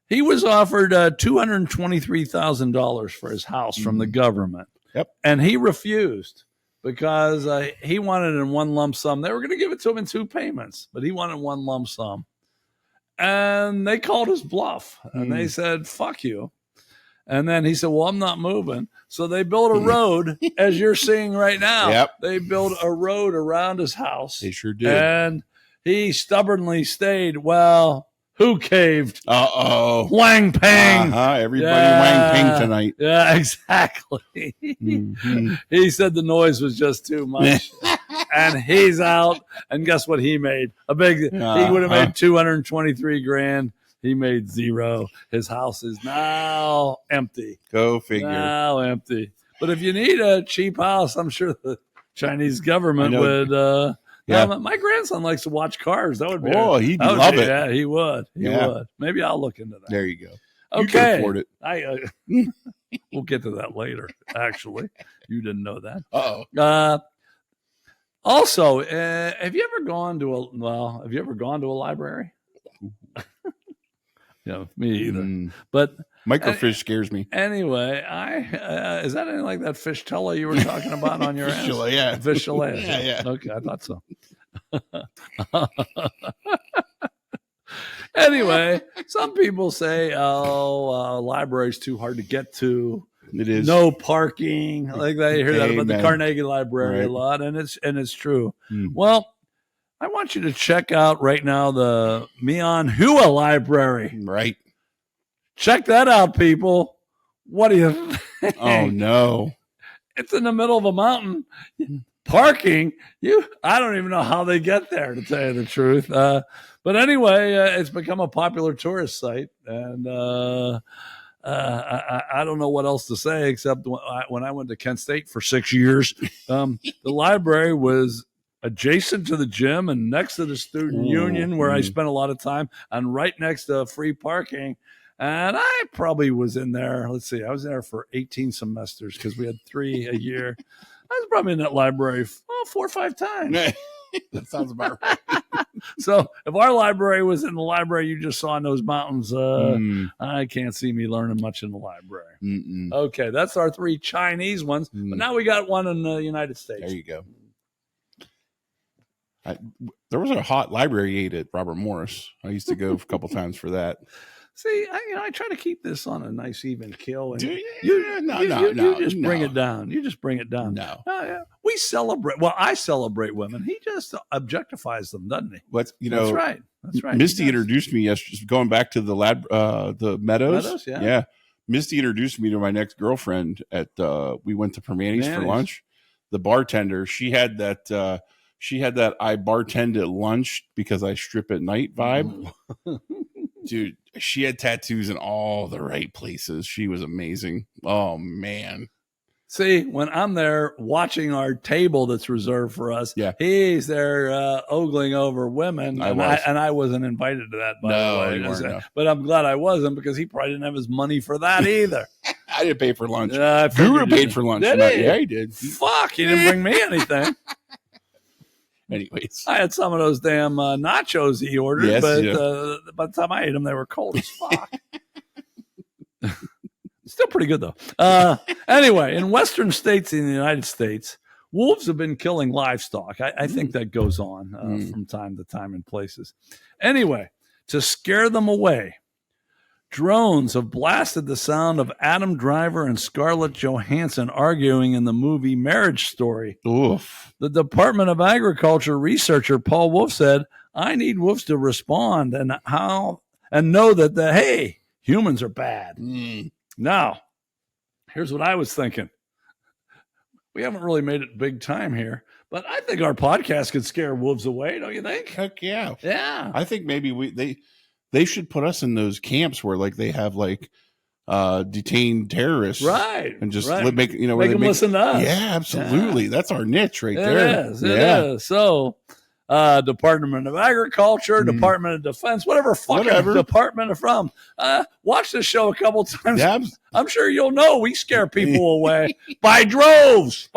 B: He was offered $223,000 for his house from the government.
C: Yep.
B: And he refused because he wanted it in one lump sum. They were going to give it to him in 2 payments, but he wanted one lump sum. And they called his bluff. And they said, fuck you. And then he said, well, I'm not moving. So they built a road, as you're seeing right now.
C: Yep.
B: They built a road around his house.
C: They sure did.
B: And he stubbornly stayed. Well, who caved?
C: Uh-oh.
B: Huang Peng.
C: Everybody Wang Ping tonight.
B: Yeah, exactly. He said the noise was just too much. And he's out. And guess what he made? He would have made $223,000. He made 0. His house is now empty.
C: Go figure.
B: Now empty. But if you need a cheap house, I'm sure the Chinese government would.
C: Yeah.
B: My grandson likes to watch cars. That would be.
C: Oh, he'd love it.
B: Yeah, he would. He would. Maybe I'll look into that.
C: There you go.
B: Okay.
C: You can afford it.
B: We'll get to that later. Actually, you didn't know that.
C: Uh-oh.
B: Also, have you ever gone to a library? Me either. But
C: microfish scares me.
B: Anyway, is that anything like that fish telly you were talking about on your
C: Fish
B: ass?
C: fillet, yeah.
B: Fish fillet.
C: Yeah.
B: Okay, I thought so. Anyway, some people say, library's too hard to get to.
C: It is.
B: No parking. Like I hear that about the
C: Amen.
B: Carnegie Library a lot, and it's true. Well, I want you to check out right now the Mian Hua Library.
C: Right.
B: Check that out, people. What do you think?
C: Oh no.
B: It's in the middle of a mountain. Parking, I don't even know how they get there, to tell you the truth. But anyway, it's become a popular tourist site, and I don't know what else to say except when I went to Kent State for 6 years, the library was adjacent to the gym and next to the student union where I spent a lot of time, and right next to free parking. And I probably was in there. Let's see, I was there for 18 semesters because we had 3 a year. I was probably in that library 4 or 5 times.
C: That sounds about right.
B: So if our library was in the library you just saw in those mountains, I can't see me learning much in the library. Okay, that's our 3 Chinese ones. But now we got one in the United States.
C: There you go. There was a hot library aid at Robert Morris. I used to go a couple times for that.
B: See, I try to keep this on a nice even kill. And
C: you
B: just bring it down. You just bring it down.
C: No.
B: We celebrate. Well, I celebrate women. He just objectifies them, doesn't he?
C: But,
B: That's right. That's right.
C: Misty introduced me yesterday, going back to the Meadows.
B: Meadows, yeah.
C: Misty introduced me to my next girlfriend we went to Permanis for lunch. The bartender, she had that I bartend at lunch because I strip at night vibe. Dude, she had tattoos in all the right places. She was amazing. Oh, man.
B: See, when I'm there watching our table that's reserved for us, he's there ogling over women. I wasn't invited to that, by the way.
C: You weren't, no.
B: But I'm glad I wasn't because he probably didn't have his money for that either.
C: I didn't pay for lunch.
B: Guru
C: paid for lunch.
B: Did he?
C: Yeah, he did.
B: Fuck, he didn't bring me anything.
C: Anyways,
B: I had some of those damn nachos he ordered, but by the time I ate them, they were cold as fuck. Still pretty good, though. Anyway, in western states in the United States, wolves have been killing livestock. I think that goes on from time to time in places. Anyway, to scare them away, drones have blasted the sound of Adam Driver and Scarlett Johansson arguing in the movie Marriage Story.
C: Oof.
B: The Department of Agriculture researcher Paul Wolf said, "I need wolves to respond and know that hey, humans are bad." Now, here's what I was thinking. We haven't really made it big time here, but I think our podcast could scare wolves away, don't you think?
C: Heck yeah.
B: Yeah.
C: I think maybe they should put us in those camps where they have detained terrorists,
B: right?
C: And just
B: make them listen to us.
C: Yeah, absolutely. Yeah. That's our niche right there.
B: It is. So, Department of Agriculture, Department of Defense, whatever department are from. Watch this show a couple times.
C: Yeah.
B: I'm sure you'll know we scare people away by droves.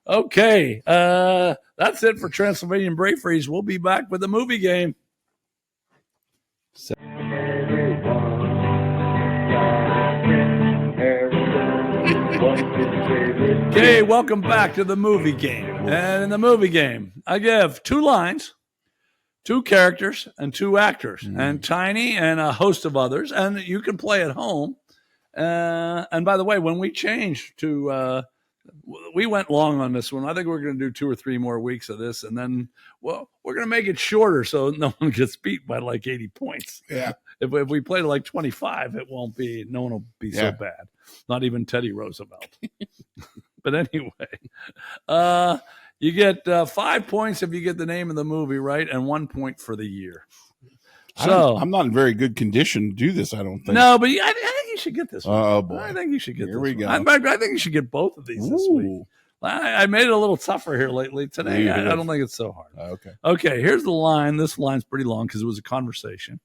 B: Okay, that's it for Transylvanian Braveries. We'll be back with the movie game. Okay, welcome back to the movie game. And in the movie game, I give 2 lines, 2 characters, and 2 actors, and Tiny and a host of others. And you can play at home. And by the way, when we changed to, we went long on this one. I think we're going to do 2 or 3 more weeks of this. And then, we're going to make it shorter so no one gets beat by 80 points.
C: Yeah.
B: If we play to 25, no one will be so bad. Not even Teddy Roosevelt. But anyway, you get 5 points if you get the name of the movie right, and 1 point for the year. So
C: I'm not in very good condition to do this, I don't think.
B: No, but I think you should get this one.
C: Oh, boy.
B: I think you should get
C: Here
B: this
C: we go.
B: one. I think you should get both of these this week. I made it a little tougher here lately. Today, I don't think it's so hard. Okay, here's the line. This line's pretty long because it was a conversation.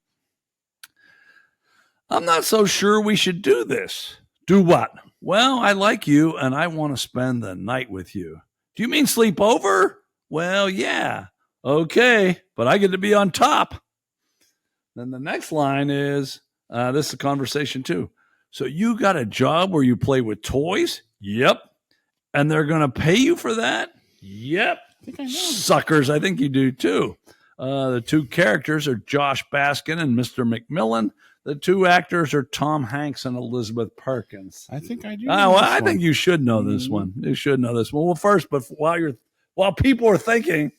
B: I'm not so sure we should do this. Do what? Well, I like you, and I want to spend the night with you. Do you mean sleep over? Well, yeah. Okay, but I get to be on top. Then the next line is, this is a conversation too. So you got a job where you play with toys? Yep. And they're going to pay you for that? Yep. Suckers, I think you do too. The 2 characters are Josh Baskin and Mr. McMillan. The 2 actors are Tom Hanks and Elizabeth Perkins.
C: I think I do.
B: I think you should know this one. You should know this one. Well, first, but while people are thinking,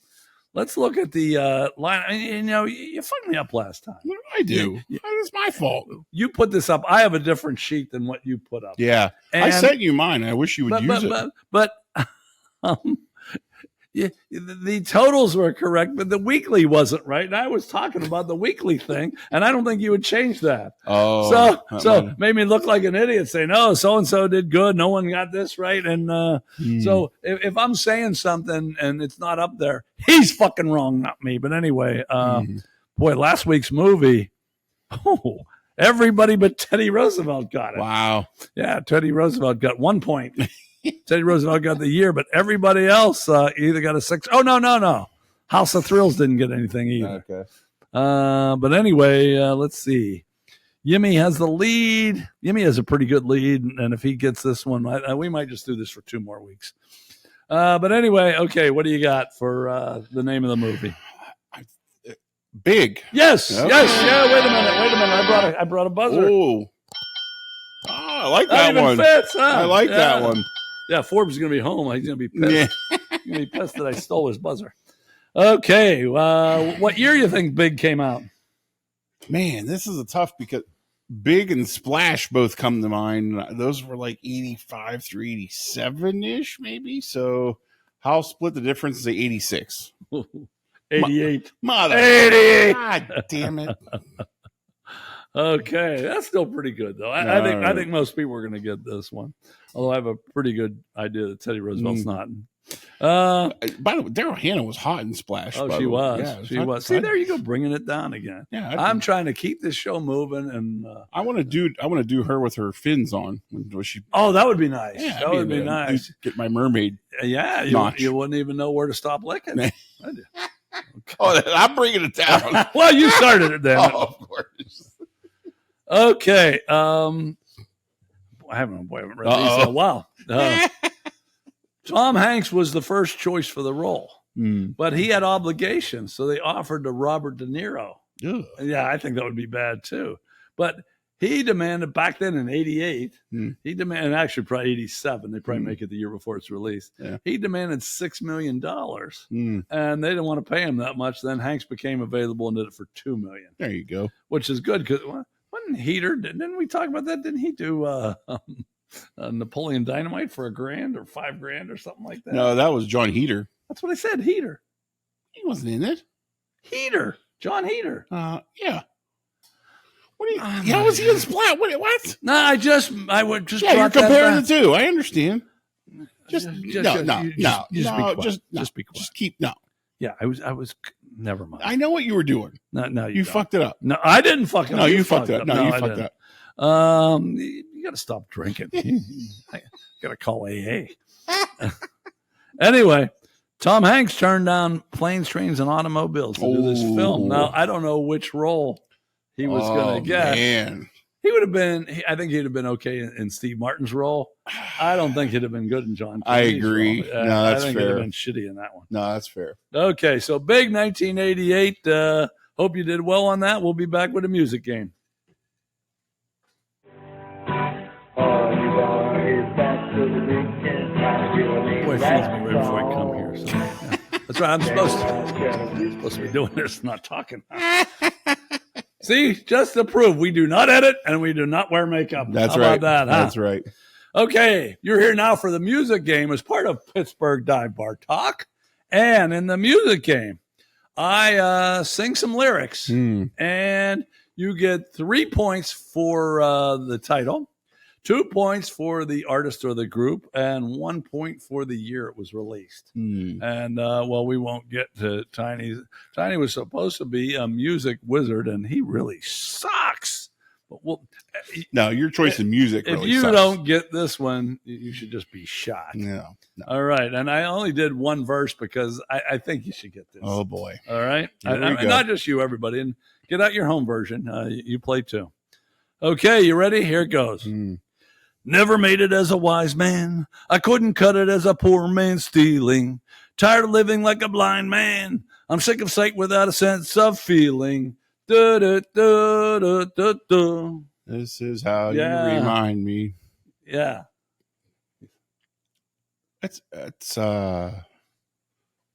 B: let's look at the line. You know, you fucked me up last time.
C: What did I do? It's my fault.
B: You put this up. I have a different sheet than what you put up.
C: Yeah, I
B: And-
C: sent you mine. I wish you would use it.
B: But the totals were correct, but the weekly wasn't right. And I was talking about the weekly thing, and I don't think you would change that.
C: Oh,
B: So made me look like an idiot saying, "Oh, so and so did good. No one got this right." And so if I'm saying something and it's not up there, he's fucking wrong, not me. But anyway, boy, last week's movie. Oh, everybody but Teddy Roosevelt got it.
C: Wow.
B: Yeah, Teddy Roosevelt got 1 point. Teddy Roosevelt got the year, but everybody else either got a 6. Oh, no. House of Thrills didn't get anything either.
C: Okay.
B: But anyway, let's see. Yimmy has the lead. Yimmy has a pretty good lead, and if he gets this one, we might just do this for 2 more weeks. But anyway, okay, what do you got for the name of the movie?
C: Big.
B: Yes.
C: Okay.
B: Yes. Yeah. Wait a minute. I brought a buzzer.
C: Oh, I like
B: That
C: that
B: even
C: one.
B: fits, huh?
C: I like
B: Yeah.
C: that one.
B: Yeah, Forbes is going to be home. He's going to be pissed.
C: Yeah.
B: He's going to be pissed that I stole his buzzer. Okay. What year you think Big came out?
C: Man, this is a tough because Big and Splash both come to mind. Those were like 85 through 87 ish, maybe. So I'll split the difference and say 86.
B: 88.
C: Mother.
B: 88.
C: God damn it.
B: Okay, that's still pretty good though. I think most people are going to get this one. Although I have a pretty good idea that Teddy Roosevelt's not.
C: By the way, Daryl Hannah was hot in Splash.
B: Oh,
C: by
B: she
C: the way.
B: was.
C: Yeah,
B: She was. See, there you go, bringing it down again.
C: Yeah,
B: I'm trying to keep this show moving, and
C: I want to do her with her fins on. Was she?
B: oh, that would be nice.
C: Yeah,
B: that would be nice.
C: Get my mermaid.
B: Yeah,
C: Notch.
B: you wouldn't even know where to stop licking.
C: Nah.
B: Would you?
C: Oh, I'm bringing it down.
B: Well, you started it, damn it.
C: Oh, of course.
B: Okay. I haven't read these in a while. Tom Hanks was the first choice for the role, but he had obligations, so they offered to Robert De Niro.
C: Ugh.
B: Yeah, I think that would be bad too. But he demanded back then in '88. He demanded actually probably '87. They probably make it the year before it's released.
C: Yeah.
B: He demanded $6 million, and they didn't want to pay him that much. Then Hanks became available and did it for $2 million,
C: There you go.
B: which is good because wasn't Heater? Didn't we talk about that? Didn't he do Napoleon Dynamite for $1,000 or $5,000 or something like that?
C: No, that was John Heater.
B: That's what I said. Heater.
C: He wasn't in it.
B: Heater. John Heater.
C: Yeah. What do you? How was he in Splat? What?
B: No, I would just
C: Yeah, you're
B: brought that
C: comparing
B: back.
C: the two. I understand. Just
B: Just
C: be quiet.
B: Just be quiet.
C: Just keep no.
B: Yeah, I was. Never mind.
C: I know what you were doing.
B: No,
C: You
B: don't.
C: fucked it up.
B: No, I didn't fuck it up.
C: No, you fucked it up. No, you
B: I
C: fucked
B: didn't.
C: up.
B: You got to stop drinking. I got to call AA. Anyway, Tom Hanks turned down Planes, Trains, and Automobiles to do this film. Now, I don't know which role he was going to get.
C: Man.
B: He would have been. I think he'd have been okay in Steve Martin's role. I don't think he'd have been good in John Candy's
C: I agree.
B: role.
C: No, that's
B: I think
C: fair.
B: he'd have been shitty in that one.
C: No, that's fair.
B: Okay, so big 1988. Hope you did well on that. We'll be back with a music game. Boy feeds me right before I come here. So, yeah. That's right. I'm supposed to be doing this, not talking. See, just to prove we do not edit and we do not wear makeup.
C: That's
B: How
C: right.
B: about that, huh?
C: That's right.
B: Okay, you're here now for the music game as part of Pittsburgh Dive Bar Talk. And in the music game, I sing some lyrics. And you get 3 points for the title, 2 points for the artist or the group, and 1 point for the year it was released. And, well, we won't get to Tiny. Tiny was supposed to be a music wizard, and he really sucks. But
C: No, your choice in music
B: if
C: really
B: you
C: sucks.
B: don't get this one, you should just be shot.
C: No.
B: All right. And I only did one verse because I think you should get this.
C: Oh, boy.
B: All right.
C: Here we go.
B: Not just you, everybody. And get out your home version. You play too. Okay. You ready? Here it goes. Never made it as a wise man. I couldn't cut it as a poor man stealing. Tired of living like a blind man. I'm sick of sight without a sense of feeling. Da, da, da, da, da, da.
C: This is how
B: Yeah.
C: you remind me.
B: Yeah.
C: It's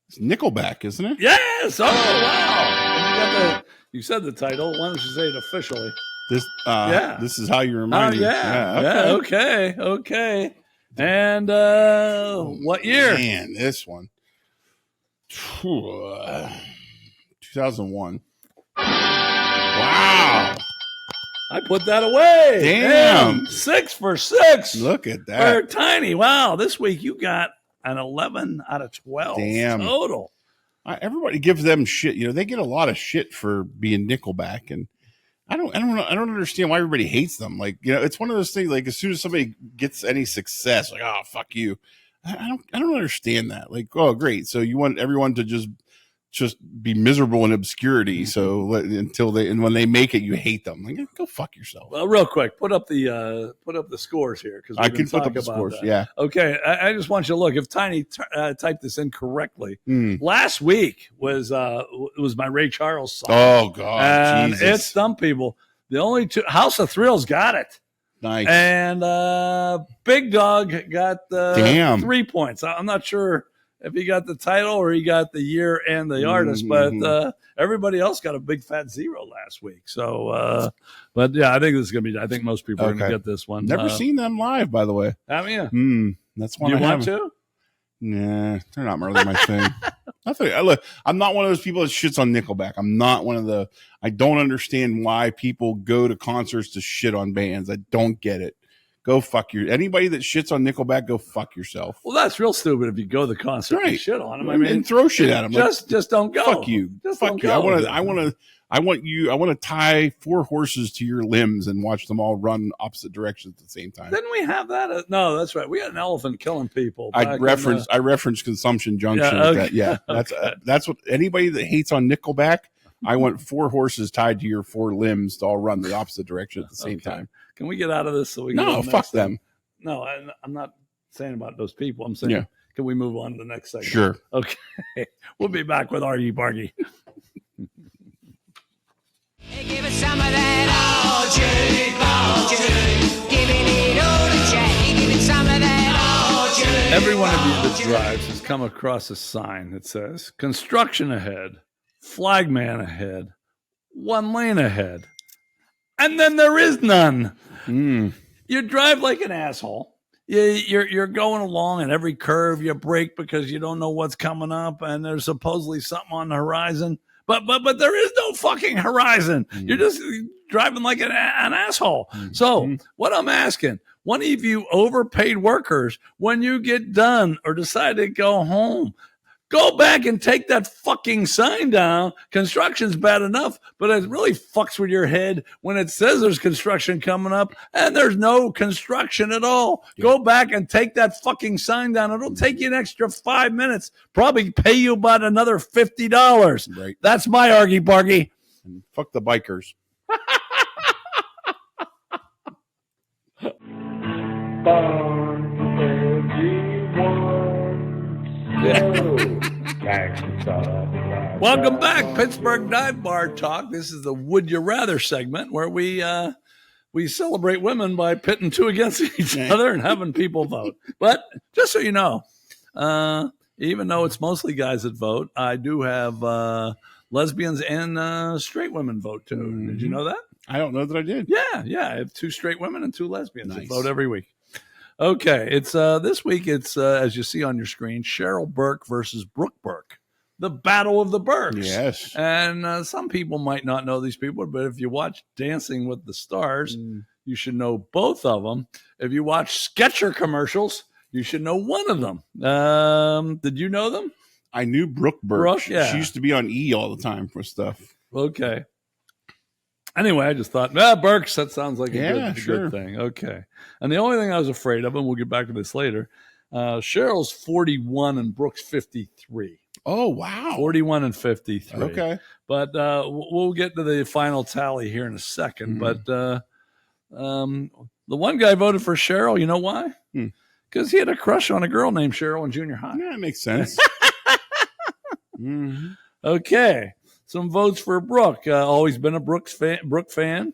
C: It's Nickelback, isn't it?
B: Yes. Oh, wow. You said the title. Why don't you say it officially?
C: This is how you remind me.
B: Yeah. Okay. And what year?
C: Man, this one. 2001. Wow.
B: I put that away.
C: Damn.
B: 6 for 6.
C: Look at that.
B: We're tiny. Wow. This week you got an 11 out of 12
C: Damn.
B: total.
C: Everybody gives them shit. You know, they get a lot of shit for being Nickelback, and I don't understand why everybody hates them. Like, you know, it's one of those things. Like, as soon as somebody gets any success, like, oh, fuck you. I don't understand that. Like, oh, great. So you want everyone to just be miserable in obscurity. So when they make it, you hate them. Like, go fuck yourself.
B: Well, real quick, put up the scores here because
C: I can put up the scores.
B: That.
C: Yeah.
B: Okay. I just want you to look. If Tiny typed this in correctly, last week was my Ray Charles song.
C: Oh God,
B: and
C: Jesus.
B: It stumped people. The only two House of Thrills got it.
C: Nice.
B: And Big Dog got 3 points. I'm not sure if he got the title or he got the year and the artist, but everybody else got a big fat 0 last week. So, but yeah, I think this is going to be, I think most people are going to get this one.
C: Never seen them live, by the way.
B: Have you?
C: That's one
B: you
C: I
B: want
C: haven't.
B: to?
C: Nah, they're not really my thing. Look, I'm not one of those people that shits on Nickelback. I'm not one of I don't understand why people go to concerts to shit on bands. I don't get it. Go fuck anybody that shits on Nickelback, go fuck yourself.
B: Well, that's real stupid if you go to the concert and shit on them. I mean,
C: and throw shit at them.
B: Just don't go.
C: Fuck you.
B: Just
C: fuck
B: don't
C: you.
B: go.
C: I want to tie 4 horses to your limbs and watch them all run opposite directions at the same time.
B: Didn't we have that? No, that's right. We had an elephant killing people.
C: I referenced Consumption Junction. That's what anybody that hates on Nickelback. I want 4 horses tied to your 4 limbs to all run the opposite direction at the same time.
B: Can we get out of this so we can
C: No, fuck them.
B: No, I'm not saying about those people. I'm saying, can we move on to the next segment?
C: Sure.
B: Okay. We'll be back with Argy Bargy.
F: Hey, give us some of that giving it all to Jay. Give it some of that
B: Every one of you that drives has come across a sign that says construction ahead, flagman ahead, 1 lane ahead, and then there is none. You drive like an asshole. You're going along, and every curve you brake because you don't know what's coming up, and there's supposedly something on the horizon. But there is no fucking horizon. You're just driving like an asshole. So what I'm asking, one of you overpaid workers, when you get done or decide to go home, go back and take that fucking sign down. Construction's bad enough, but it really fucks with your head when it says there's construction coming up and there's no construction at all. Yeah. Go back and take that fucking sign down. It'll take you an extra 5 minutes, probably pay you about another $50.
C: Right.
B: That's my Argy Bargy.
C: And fuck the bikers.
B: Welcome back, Pittsburgh Dive Bar Talk. This is the Would You Rather segment where we celebrate women by pitting 2 against each other and having people vote. But just so you know, even though it's mostly guys that vote, I do have lesbians and straight women vote too. Did you know that?
C: I don't know that I did.
B: Yeah. I have 2 straight women and 2 lesbians that vote every week. Okay, it's this week. It's as you see on your screen, Cheryl Burke versus Brooke Burke, the Battle of the Burks.
C: Yes,
B: and some people might not know these people, but if you watch Dancing with the Stars, you should know both of them. If you watch Sketcher commercials, you should know one of them. Did you know them?
C: I knew Brooke Burke.
B: Brooke, yeah.
C: She used to be on E all the time for stuff.
B: Okay. Anyway, I just thought, Burks, that sounds like a good thing. Okay. And the only thing I was afraid of, and we'll get back to this later, Cheryl's 41 and Brooke's 53.
C: Oh, wow.
B: 41 and 53.
C: Okay.
B: But we'll get to the final tally here in a second. But the one guy voted for Cheryl. You know why? Because he had a crush on a girl named Cheryl in junior high.
C: Yeah, that makes sense.
B: Okay. Some votes for Brooke. Always been a Brooke fan.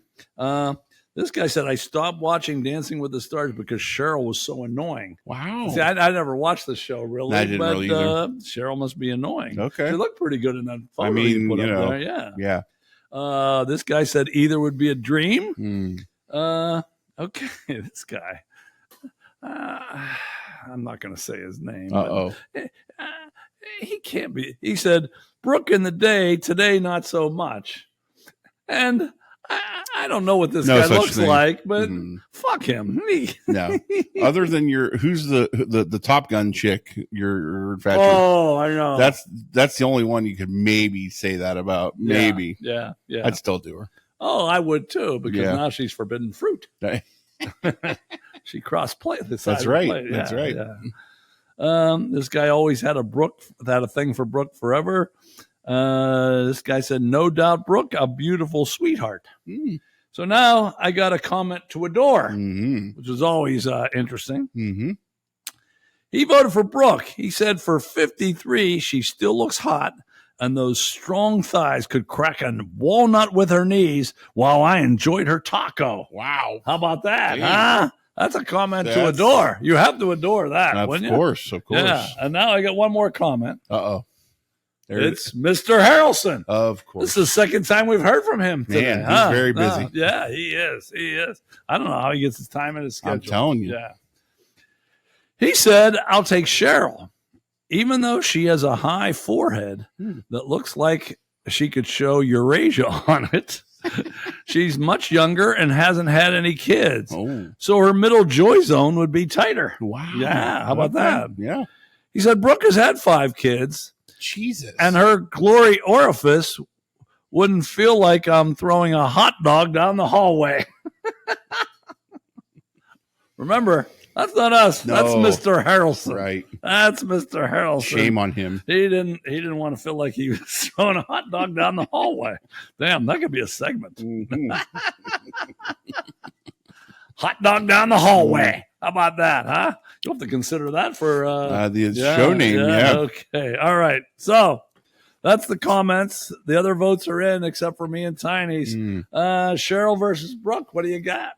B: This guy said, I stopped watching Dancing with the Stars because Cheryl was so annoying.
C: Wow.
B: See, I never watched the show, really.
C: I didn't really either.
B: Cheryl must be annoying.
C: Okay.
B: She looked pretty good in that photo
C: I mean,
B: you put
C: you
B: up
C: know,
B: there. Yeah.
C: Yeah.
B: This guy said either would be a dream.
C: Mm.
B: Okay, this guy. I'm not going to say his name.
C: Uh-oh.
B: But, he can't be. He said, Brooke in the day, today not so much. And I don't know what this guy looks like, but fuck him.
C: No. Other than who's the Top Gun chick, your infatuated.
B: Oh, I know.
C: That's the only one you could maybe say that about. Maybe.
B: Yeah.
C: I'd still do her.
B: Oh, I would too, because now she's forbidden fruit. She crossed play this.
C: That's right. That's right.
B: Yeah. This guy always had a thing for Brooke forever. This guy said, no doubt, Brooke, a beautiful sweetheart. So now I got a comment to adore, which is always interesting. He voted for Brooke. He said for 53, she still looks hot, and those strong thighs could crack a walnut with her knees while I enjoyed her taco.
C: Wow.
B: How about that, huh? That's a comment to adore. You have to adore that, wouldn't you?
C: Of course.
B: Yeah. And now I got one more comment.
C: Uh-oh.
B: It's Mr. Harrelson.
C: Of course.
B: This is the second time we've heard from him today.
C: Man, he's very busy.
B: Yeah, he is. I don't know how he gets his time in his schedule.
C: I'm telling you.
B: Yeah. He said, I'll take Cheryl. Even though she has a high forehead that looks like she could show Eurasia on it, she's much younger and hasn't had any kids. So her middle joy zone would be tighter.
C: Wow.
B: Yeah, how about that?
C: Yeah.
B: He said, Brooke has had 5 kids.
C: Jesus.
B: And her glory orifice wouldn't feel like I'm throwing a hot dog down the hallway. Remember, that's not us.
C: No.
B: That's Mr. Harrelson.
C: Right.
B: That's Mr. Harrelson.
C: Shame on him.
B: He didn't want to feel like he was throwing a hot dog down the hallway. Damn, that could be a segment. Hot dog down the hallway. How about that, huh? You'll have to consider that for
C: the show name. Yeah.
B: Okay. All right. So that's the comments. The other votes are in, except for me and Tiny's. Cheryl versus Brooke. What do you got?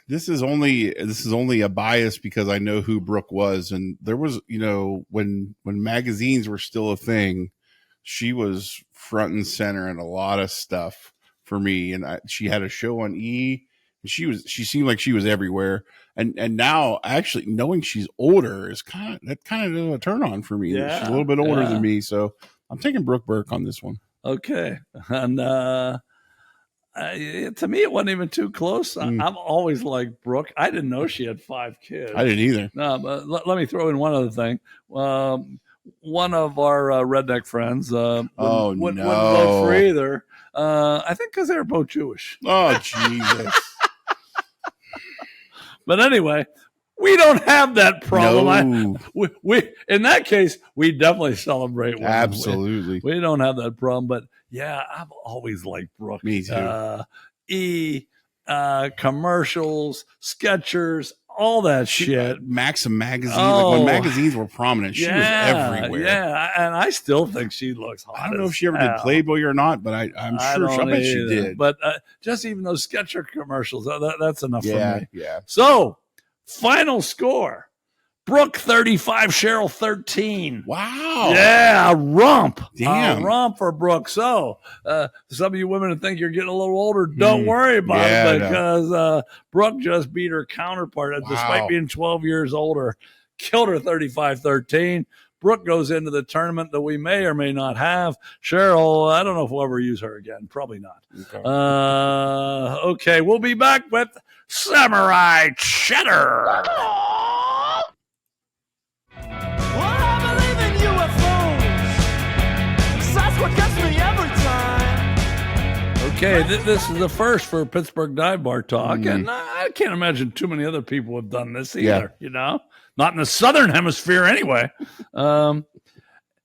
C: This is only a bias because I know who Brooke was, and there was, when magazines were still a thing, she was front and center in a lot of stuff for me, and she had a show on E. She seemed like she was everywhere, and now actually knowing she's older is kind of a turn on for me.
B: Yeah,
C: she's a little bit older than me, so I'm taking Brooke Burke on this one.
B: Okay, and to me it wasn't even too close. I've always liked Brooke. I didn't know she had 5 kids.
C: I didn't either.
B: No, but let me throw in one other thing. One of our redneck friends wouldn't vote for either. I think because they're both Jewish.
C: Oh, Jesus.
B: But anyway, we don't have that problem.
C: No.
B: We in that case, we definitely celebrate women.
C: Absolutely.
B: We don't have that problem. But yeah, I've always liked Brooke.
C: Me too.
B: Commercials, Skechers, all that shit.
C: Maxim magazine. Like when magazines were prominent, she was everywhere.
B: Yeah, and I still think she looks hot.
C: I don't know if she ever did Playboy or not, but I'm sure I bet she did.
B: But just even those Sketcher commercials, that's enough for me.
C: Yeah.
B: So, final score. Brooke 35, Cheryl 13.
C: Wow.
B: Yeah, a rump.
C: Damn.
B: A rump for Brooke. So, some of you women that think you're getting a little older, don't worry about it because Brooke just beat her counterpart despite being 12 years older. Killed her 35-13. Brooke goes into the tournament that we may or may not have. Cheryl, I don't know if we'll ever use her again. Probably not. Okay, we'll be back with Samurai Cheddar. Okay, this is the first for Pittsburgh Dive Bar Talk, and I can't imagine too many other people have done this either, Not in the Southern Hemisphere anyway.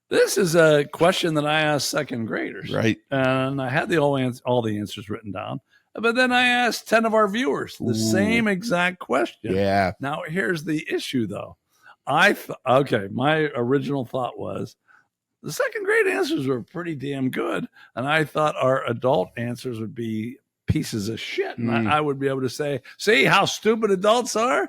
B: This is a question that I asked second graders.
C: Right.
B: And I had all the answers written down, but then I asked 10 of our viewers the same exact question.
C: Yeah.
B: Now, here's the issue, though. My original thought was, the second grade answers were pretty damn good, and I thought our adult answers would be pieces of shit. And I would be able to say, see how stupid adults are?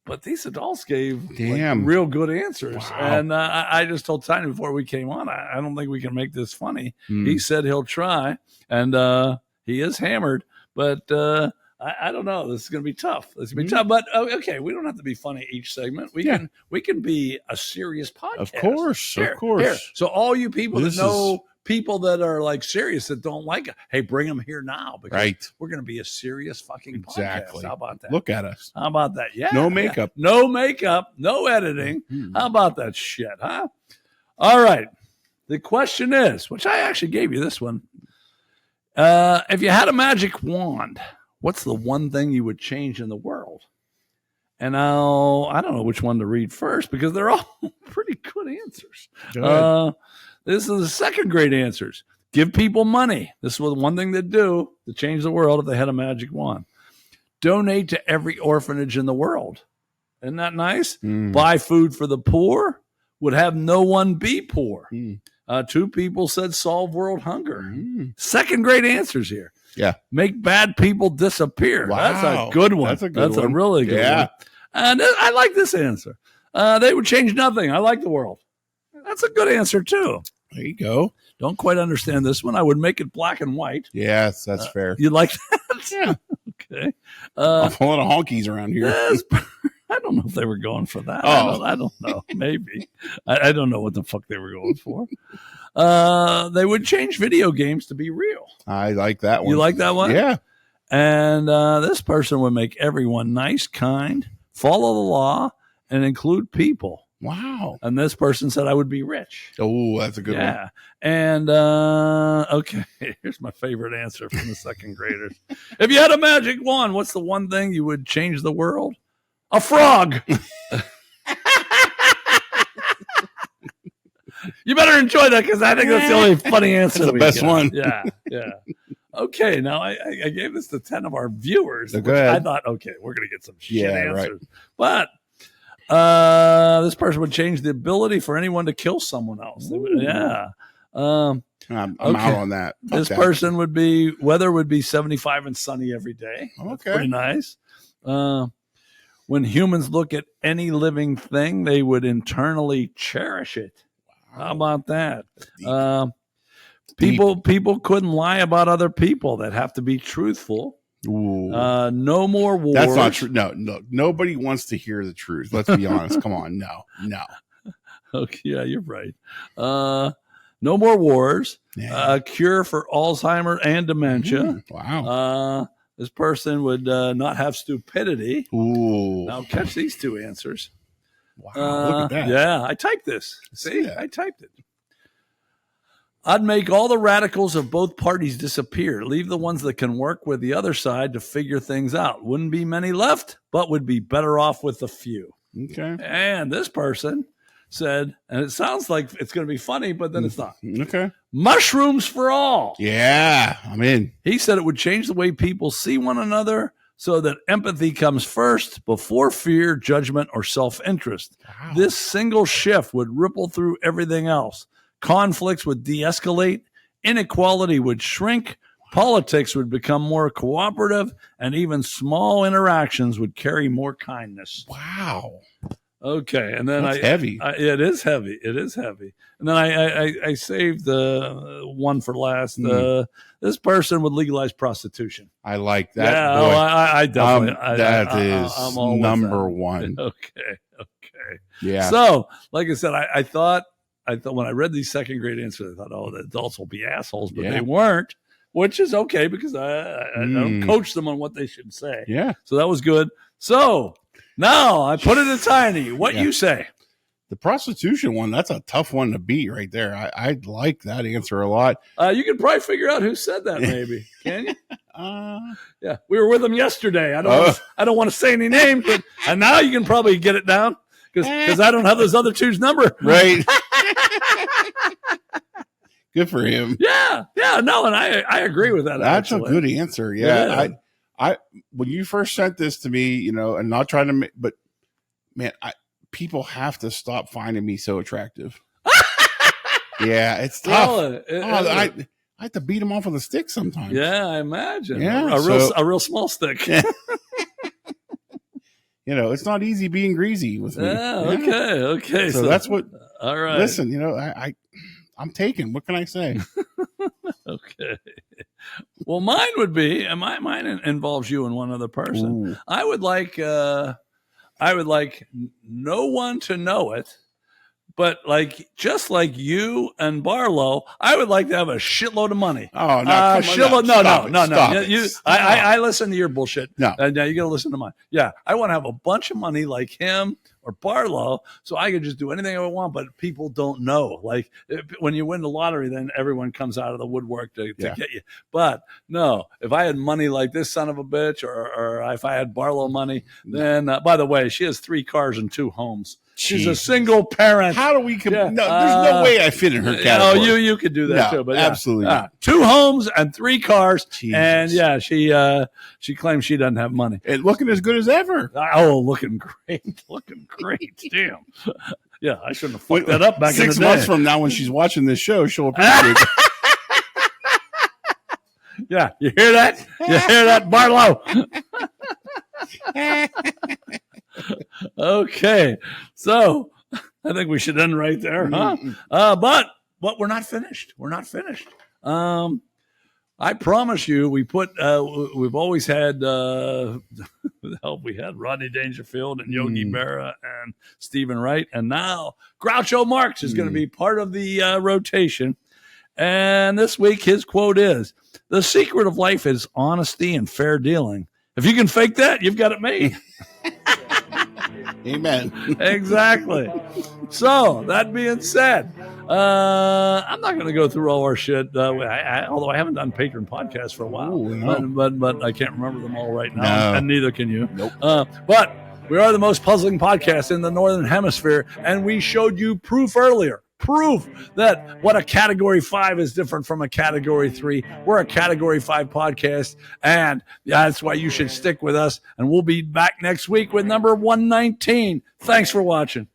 B: But these adults gave real good answers.
C: Wow.
B: And I just told Tiny before we came on, I don't think we can make this funny. He said he'll try, and he is hammered, but I don't know. This is going to be tough. This is going to be tough. But okay, we don't have to be funny each segment. We can be a serious podcast.
C: Of course.
B: Here. So all you people that know people that are like serious that don't like it, hey, bring them here now because we're going to be a serious fucking podcast. How about that?
C: Look at us.
B: How about that? Yeah.
C: No makeup.
B: Yeah. No makeup. No editing. How about that shit, huh? All right. The question is, which I actually gave you this one. If you had a magic wand, what's the one thing you would change in the world? And I don't know which one to read first because they're all pretty good answers. This is the second grade answers. Give people money. This was one thing they'd do to change the world if they had a magic wand. Donate to every orphanage in the world. Isn't that nice? Buy food for the poor. Would have no one be poor. 2 people said solve world hunger. Second grade answers here.
C: Yeah.
B: Make bad people disappear.
C: Wow.
B: That's a good one.
C: That's a
B: really good one. And I like this answer. They would change nothing. I like the world. That's a good answer, too.
C: There you go.
B: Don't quite understand this one. I would make it black and white.
C: Yes, that's fair.
B: You like that?
C: Yeah.
B: Okay.
C: A lot of honkies around here.
B: I don't know if they were going for that.
C: Oh.
B: I don't know. Maybe. I don't know what the fuck they were going for. They would change video games to be real.
C: I like that one.
B: You like that one?
C: Yeah.
B: And this person would make everyone nice, kind, follow the law, and include people.
C: Wow.
B: And this person said I would be rich.
C: Oh, that's a good one.
B: Yeah. And okay, here's my favorite answer from the second graders. If you had a magic wand, what's the one thing you would change the world? A frog. You better enjoy that because I think that's the only funny answer.
C: That's the best one.
B: Yeah. Okay, now I gave this to 10 of our viewers.
C: So go ahead.
B: I thought, okay, we're going to get some shit answers.
C: Right.
B: But this person would change the ability for anyone to kill someone else. I'm
C: out on that.
B: This person would be, weather would be 75 and sunny every day. That's pretty nice. When humans look at any living thing, they would internally cherish it. Wow. How about that? People couldn't lie about other people. That have to be truthful.
C: Ooh.
B: No more wars.
C: That's not true. No, nobody wants to hear the truth. Let's be honest. Come on. No.
B: Okay, yeah, you're right. No more wars.
C: Yeah.
B: A cure for Alzheimer's and dementia.
C: Wow.
B: This person would not have stupidity.
C: Ooh.
B: Now catch these 2 answers.
C: Wow. Look at that.
B: Yeah, I typed this. See, I typed it. I'd make all the radicals of both parties disappear. Leave the ones that can work with the other side to figure things out. Wouldn't be many left, but would be better off with a few.
C: Okay.
B: And this person said, and it sounds like it's going to be funny, but then it's not.
C: Okay.
B: Mushrooms for all.
C: Yeah, I'm in.
B: He said it would change the way people see one another so that empathy comes first before fear, judgment, or self-interest.
C: Wow.
B: This single shift would ripple through everything else. Conflicts would de-escalate, inequality would shrink, politics would become more cooperative, and even small interactions would carry more kindness.
C: Wow.
B: Okay, and then
C: That's heavy.
B: It is heavy. It is heavy. And then I saved the one for last. This person would legalize prostitution.
C: I like that.
B: Yeah,
C: boy.
B: I definitely.
C: I'm all number one.
B: Okay.
C: Yeah.
B: So, like I said, I thought when I read these second grade answers, I thought, oh, the adults will be assholes, but they weren't, which is okay because I don't coach them on what they should say.
C: Yeah.
B: So that was good. So now I put it to Tiny. What you say?
C: The prostitution one, that's a tough one to beat right there. I like that answer a lot.
B: You can probably figure out who said that, maybe. Can you? Yeah, we were with them yesterday. I don't want to say any names, but and now you can probably get it down because I don't have those other two's number.
C: Right. Good for him.
B: Yeah, no, and I agree with that.
C: That's
B: actually.
C: a good answer. Yeah, I when you first sent this to me, and not trying to, but man, people have to stop finding me so attractive. Yeah, it's tough. I have to beat him off with a stick sometimes.
B: Yeah, I imagine.
C: Yeah,
B: a real small stick.
C: Yeah. You know, it's not easy being greasy with me.
B: Okay.
C: So that's what.
B: All right.
C: Listen, you know, I'm taken. What can I say?
B: Okay. Well, mine would be, and mine involves you and one other person.
C: Ooh.
B: I would like no one to know it, but like just like you and Barlow, I would like to have a shitload of money.
C: Oh no!
B: Shitload? No. I listen to your bullshit.
C: No.
B: Now you got to listen to mine. Yeah, I want to have a bunch of money like him or Barlow, so I could just do anything I want, but people don't know. Like when you win the lottery, then everyone comes out of the woodwork to get you. But no, if I had money like this son of a bitch, or if I had Barlow money, then by the way, she has 3 cars and 2 homes. She's a single parent.
C: How do we? No, there's no way I fit in her category.
B: No, you could do that too. But
C: absolutely not.
B: 2 homes and 3 cars.
C: Jesus.
B: And she claims she doesn't have money.
C: And looking as good as ever.
B: Oh, looking great. Damn. Yeah, I shouldn't have fucked that up back in the day.
C: 6 months from now, when she's watching this show, she'll appreciate it.
B: Yeah, you hear that? You hear that, Barlow? Okay, so I think we should end right there, huh? But we're not finished. I promise you, we've always had the help. We had Rodney Dangerfield and Yogi Berra and Stephen Wright, and now Groucho Marx is going to be part of the rotation. And this week, his quote is, "The secret of life is honesty and fair dealing. If you can fake that, you've got it made."
C: Amen.
B: Exactly. So that being said, I'm not going to go through all our shit. Although I haven't done patron podcasts for a while, but I can't remember them all right now, and neither can you.
C: Nope.
B: But we are the most puzzling podcast in the Northern Hemisphere, and we showed you proof earlier. Proof that what a category 5 is different from a category 3. We're a category 5 podcast, and that's why you should stick with us. And we'll be back next week with number 119. Thanks for watching.